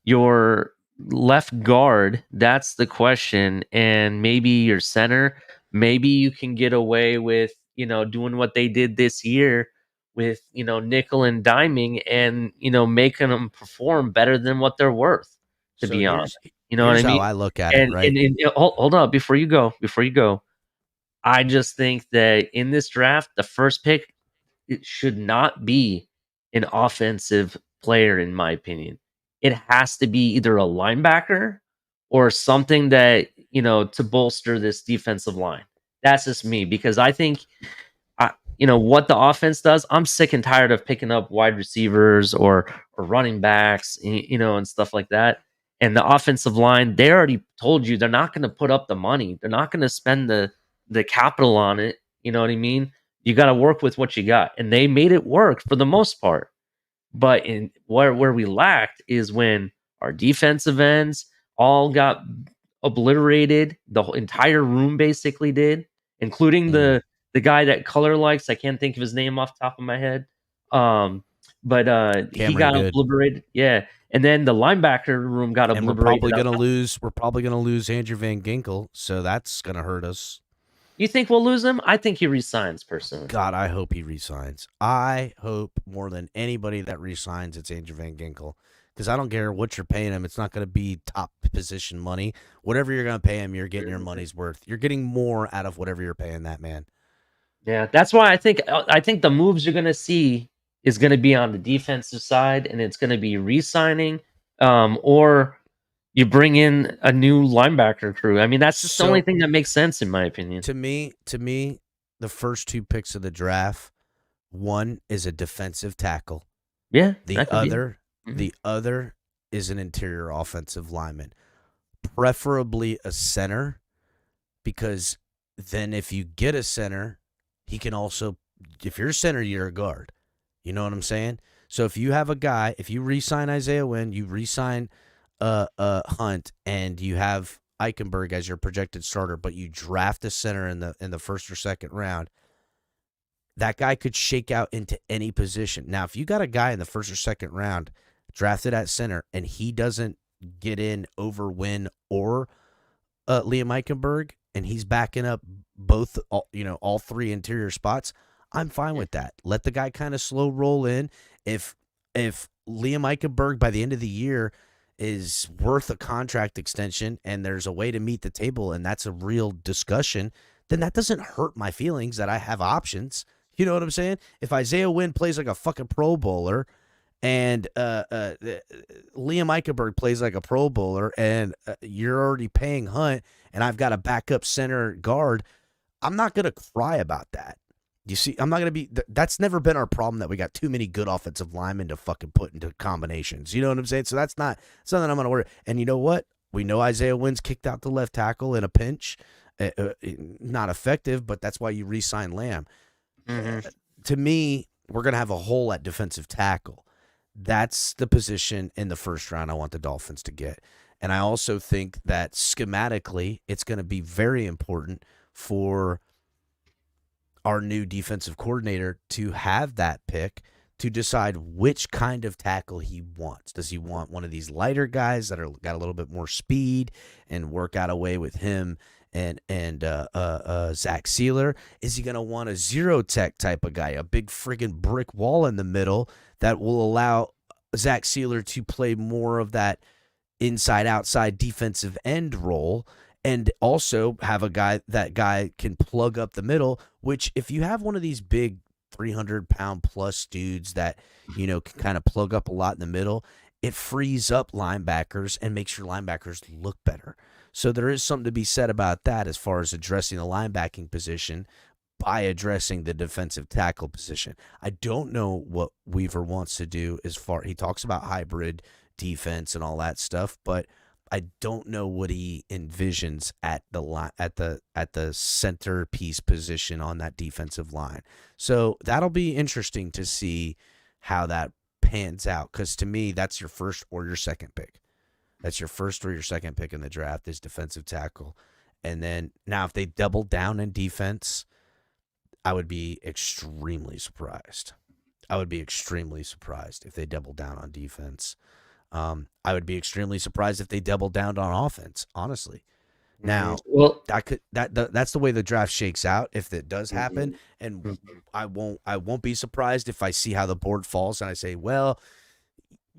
Speaker 4: Your left guard, that's the question, and maybe your center. Maybe you can get away with doing what they did this year with nickel and diming and making them perform better than what they're worth, to be honest. You know what I
Speaker 1: here's
Speaker 4: mean?
Speaker 1: how I look at it, right?
Speaker 4: And hold on, before you go, I just think that in this draft, the first pick, it should not be an offensive player, in my opinion. It has to be either a linebacker or something that to bolster this defensive line. That's just me, because I think what the offense does. I'm sick and tired of picking up wide receivers or running backs, and stuff like that. And the offensive line, they already told you they're not going to put up the money. They're not going to spend the capital on it. You know what I mean? You got to work with what you got, and they made it work for the most part. But in where we lacked is when our defensive ends all got obliterated. The whole entire room basically did, including the guy that Color likes. I can't think of his name off the top of my head. But he
Speaker 1: Cameron
Speaker 4: got
Speaker 1: Good.
Speaker 4: obliterated. Yeah. And then the linebacker room got
Speaker 1: And
Speaker 4: obliterated.
Speaker 1: we're probably gonna lose Andrew Van Ginkel, so that's gonna hurt us.
Speaker 4: You think we'll lose him? I think he resigns personally.
Speaker 1: God, I hope he resigns. I hope more than anybody that resigns, it's Andrew Van Ginkel. Because I don't care what you're paying him. It's not going to be top position money. Whatever you're going to pay him, you're getting your money's worth. You're getting more out of whatever you're paying that man.
Speaker 4: Yeah, that's why I think the moves you're going to see is going to be on the defensive side, and it's going to be re-signing, or you bring in a new linebacker crew. I mean, that's just the only thing that makes sense in my opinion.
Speaker 1: To me, the first 2 picks of the draft, one is a defensive tackle.
Speaker 4: Yeah,
Speaker 1: the other is an interior offensive lineman, preferably a center, because then if you get a center, he can also, if you're a center, you're a guard. You know what I'm saying? So if you have a guy, if you re-sign Isaiah Wynn, you re-sign Hunt, and you have Eichenberg as your projected starter, but you draft a center in the first or second round, that guy could shake out into any position. Now, if you got a guy in the first or second round drafted at center and he doesn't get in over Wynn or Liam Eichenberg, and he's backing up both, all 3 interior spots, I'm fine with that. Let the guy kind of slow roll in. If Liam Eichenberg by the end of the year is worth a contract extension and there's a way to meet the table and that's a real discussion, then that doesn't hurt my feelings that I have options. You know what I'm saying? If Isaiah Wynn plays like a fucking Pro Bowler and Liam Eichenberg plays like a Pro Bowler and you're already paying Hunt and I've got a backup center guard, I'm not going to cry about that. You see, I'm not going to be – that's never been our problem, that we got too many good offensive linemen to fucking put into combinations. You know what I'm saying? So that's not something I'm going to worry. And you know what? We know Isaiah Wynn's kicked out the left tackle in a pinch. Not effective, but that's why you re-sign Lamb. Mm-hmm. To me, we're going to have a hole at defensive tackle. That's the position in the first round I want the Dolphins to get. And I also think that schematically, it's going to be very important for our new defensive coordinator to have that pick to decide which kind of tackle he wants. Does he want one of these lighter guys that are got a little bit more speed and work out a way with him and Zach Sealer? Is he going to want a zero tech type of guy, a big friggin' brick wall in the middle that will allow Zach Sealer to play more of that inside-outside defensive end role, and also have that guy can plug up the middle, which if you have one of these big 300-pound plus dudes that, can kind of plug up a lot in the middle, it frees up linebackers and makes your linebackers look better. So there is something to be said about that as far as addressing the linebacking position by addressing the defensive tackle position. I don't know what Weaver wants to do he talks about hybrid defense and all that stuff, but I don't know what he envisions at the centerpiece position on that defensive line. So that'll be interesting to see how that pans out, because to me, that's your first or your second pick. That's your first or your second pick in the draft is defensive tackle. And then now if they double down in defense, I would be extremely surprised. If they double down on defense. I would be extremely surprised if they doubled down on offense, honestly. Now, that's the way the draft shakes out if it does happen, and I won't be surprised if I see how the board falls and I say, well,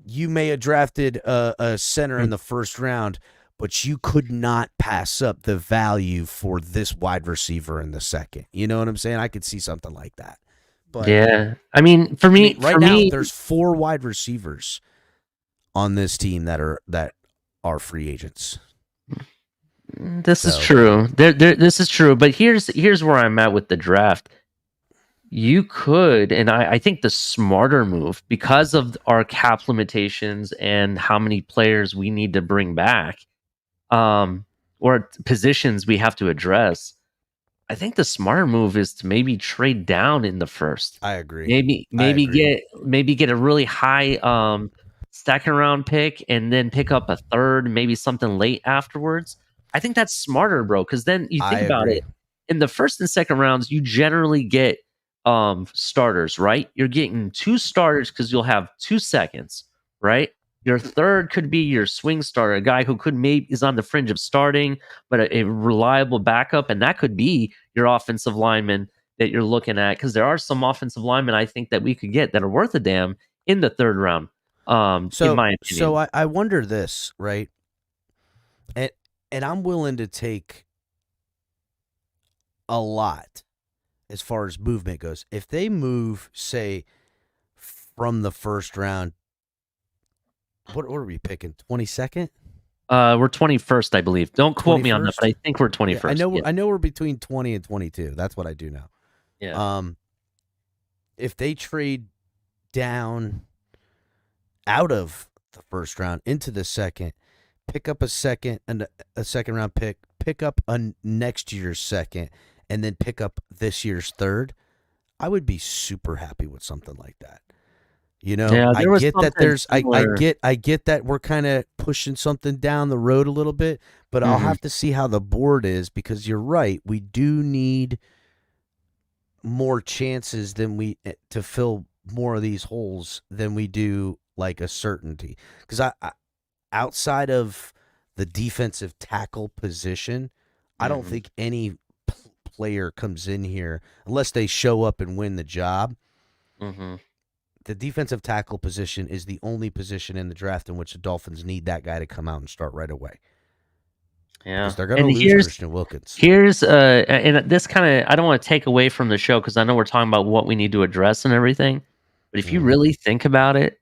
Speaker 1: you may have drafted a center in the first round, but you could not pass up the value for this wide receiver in the second. You know what I'm saying? I could see something like that. But
Speaker 4: yeah, I mean, for me,
Speaker 1: right now there's 4 wide receivers on this team that are free agents.
Speaker 4: This is true. This is true. But here's where I'm at with the draft. You could, and I think the smarter move, because of our cap limitations and how many players we need to bring back, or positions we have to address, I think the smarter move is to maybe trade down in the first.
Speaker 1: I agree.
Speaker 4: Maybe get a really high second round pick and then pick up a third, maybe something late afterwards. I think that's smarter, bro. Because then you think
Speaker 1: I
Speaker 4: about
Speaker 1: agree.
Speaker 4: it. In the first and second rounds, you generally get starters, right? You're getting 2 starters because you'll have 2 seconds, right? Your third could be your swing starter, a guy who could maybe is on the fringe of starting, but a reliable backup, and that could be your offensive lineman that you're looking at. Because there are some offensive linemen I think that we could get that are worth a damn in the third round. In my opinion.
Speaker 1: So I wonder this, right? And I'm willing to take a lot as far as movement goes. If they move, say, from the first round, what are we picking? 22nd?
Speaker 4: We're 21st, I believe. Don't quote me on that,
Speaker 1: 21st?
Speaker 4: but I think we're 21st.
Speaker 1: Yeah, I know we're between 20 and 22. That's what I do know.
Speaker 4: Yeah.
Speaker 1: If they trade down out of the first round into the second, pick up a second round pick up a next year's second, and then pick up this year's third, I would be super happy with something like that. You know,
Speaker 4: Yeah,
Speaker 1: I get that I get that we're kind of pushing something down the road a little bit, but I'll have to see how the board is, because you're right, we do need more chances to fill more of these holes than we do like a certainty. Because I outside of the defensive tackle position, I don't think any player comes in here unless they show up and win the job. The defensive tackle position is the only position in the draft in which the Dolphins need that guy to come out and start right away.
Speaker 4: Yeah,
Speaker 1: because they're going to lose Christian Wilkins.
Speaker 4: Here's and this kind of, I don't want to take away from the show because I know we're talking about what we need to address and everything, but if you really think about it,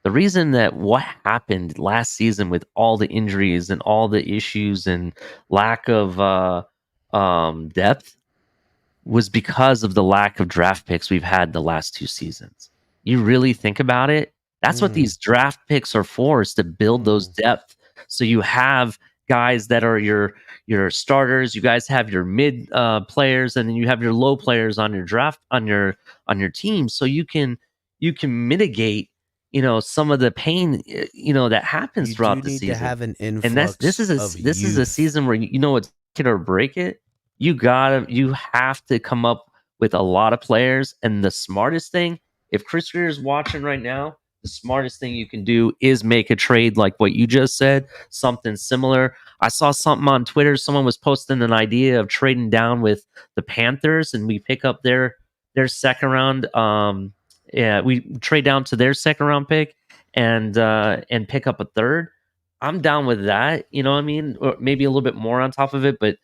Speaker 4: the reason that what happened last season with all the injuries and all the issues and lack of depth was because of the lack of draft picks we've had the last 2 seasons. You really think about it, that's what these draft picks are for, is to build those depth. So you have guys that are your starters, you guys have your mid players, and then you have your low players on your draft on your team, so you can mitigate some of the pain that happens throughout the season.
Speaker 1: You need to have an influx
Speaker 4: and this is a season where it's hit or break it. You have to come up with a lot of players, and the smartest thing, if Chris Greer is watching right now, the smartest thing you can do is make a trade like what you just said, something similar. I saw something on Twitter. Someone was posting an idea of trading down with the Panthers, and we pick up their second round. We trade down to their second round pick and pick up a third. I'm down with that. You know what I mean? Or maybe a little bit more on top of it, but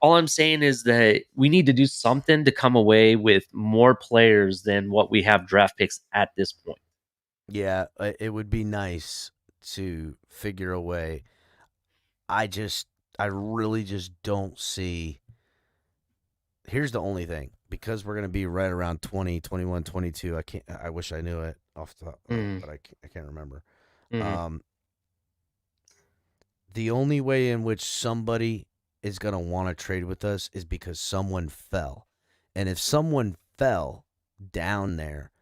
Speaker 4: all I'm saying is that we need to do something to come away with more players than what we have draft picks at this point.
Speaker 1: Yeah, it would be nice to figure a way. I really just don't see. Here's the only thing, because we're going to be right around 20, 21, 22. I wish I knew it off the top, but I can't remember. The only way in which somebody is going to want to trade with us is because someone fell. And if someone fell down there,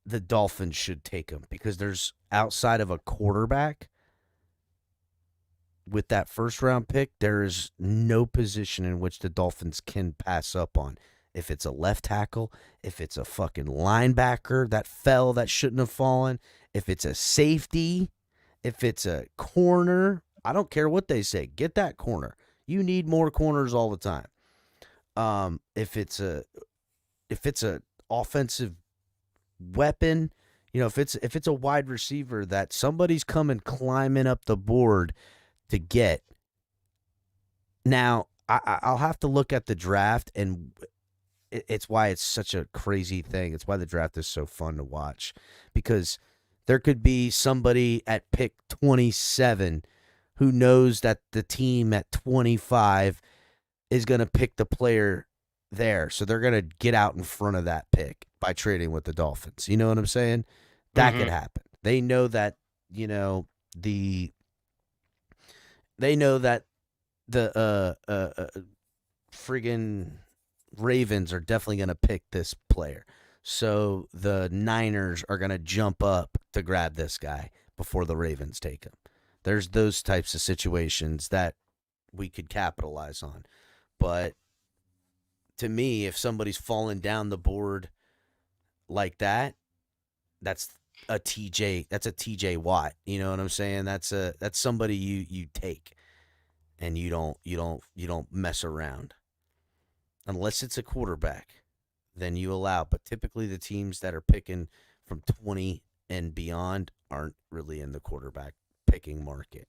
Speaker 1: the Dolphins should take him, because there's, outside of a quarterback with that first round pick, there is no position in which the Dolphins can pass up on. If it's a left tackle, if it's a fucking linebacker that fell that shouldn't have fallen, if it's a safety, if it's a corner, I don't care what they say, get that corner. You need more corners all the time. If it's a offensive weapon, if it's a wide receiver that somebody's coming climbing up the board to get. Now, I'll have to look at the draft, and it's why it's such a crazy thing. It's why the draft is so fun to watch, because there could be somebody at pick 27 who knows that the team at 25 is going to pick the player there. So they're going to get out in front of that pick by trading with the Dolphins. You know what I'm saying? That could happen. They know that, the friggin' Ravens are definitely going to pick this player. So the Niners are going to jump up to grab this guy before the Ravens take him. There's those types of situations that we could capitalize on. But to me, if somebody's falling down the board like that, that's a TJ. That's a TJ Watt. You know what I'm saying? That's somebody you take, and you don't mess around unless it's a quarterback. Then you allow. But typically, the teams that are picking from 20 and beyond aren't really in the quarterback picking market.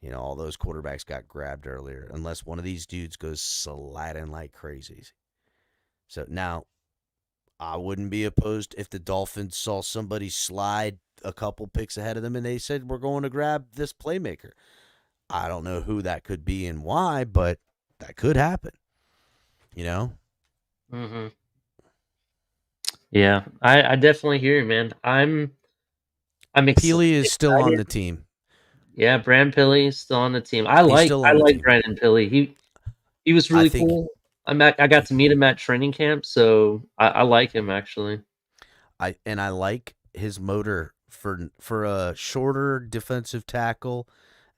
Speaker 1: You know, all those quarterbacks got grabbed earlier, unless one of these dudes goes sliding like crazy. So now, I wouldn't be opposed if the Dolphins saw somebody slide a couple picks ahead of them and they said, we're going to grab this playmaker. I don't know who that could be and why, but that could happen. You know?
Speaker 5: Mm-hmm. Yeah, I definitely hear you, man. I'm
Speaker 1: Peely is still on
Speaker 5: excited.
Speaker 1: the team.
Speaker 5: Yeah, Brand Pilly is still on the team. I
Speaker 1: He's
Speaker 5: like
Speaker 1: still on the team.
Speaker 5: Brandon Pilly. He was
Speaker 1: I
Speaker 5: really
Speaker 1: think-
Speaker 5: cool. I got to meet him at training camp, so I like him actually.
Speaker 1: I like his motor for a shorter defensive tackle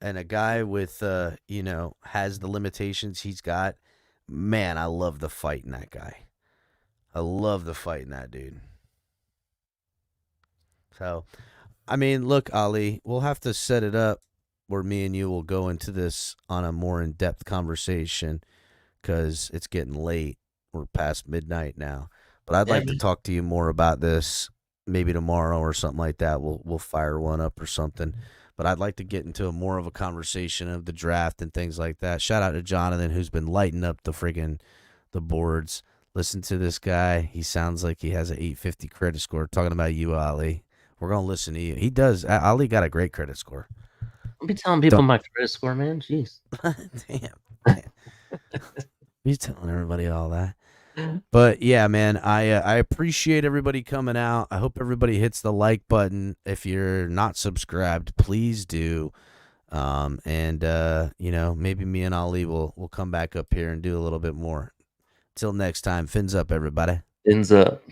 Speaker 1: and a guy with has the limitations he's got. Man, I love the fight in that guy. I love the fight in that dude. So, I mean, look, Ali, we'll have to set it up where me and you will go into this on a more in-depth conversation because it's getting late. We're past midnight now. But I'd like to talk to you more about this maybe tomorrow or something like that. We'll fire one up or something. But I'd like to get into more of a conversation of the draft and things like that. Shout out to Jonathan, who's been lighting up the boards. Listen to this guy. He sounds like he has an 850 credit score. Talking about you, Ali. We're going to listen to you. He does. Ali got a great credit score.
Speaker 5: I'll be telling people my credit score, man. Jeez.
Speaker 1: Damn. He's telling everybody all that. But yeah, man, I appreciate everybody coming out. I hope everybody hits the like button. If you're not subscribed, please do. And maybe me and Ali will come back up here and do a little bit more. Till next time, fins up, everybody.
Speaker 5: Fins up.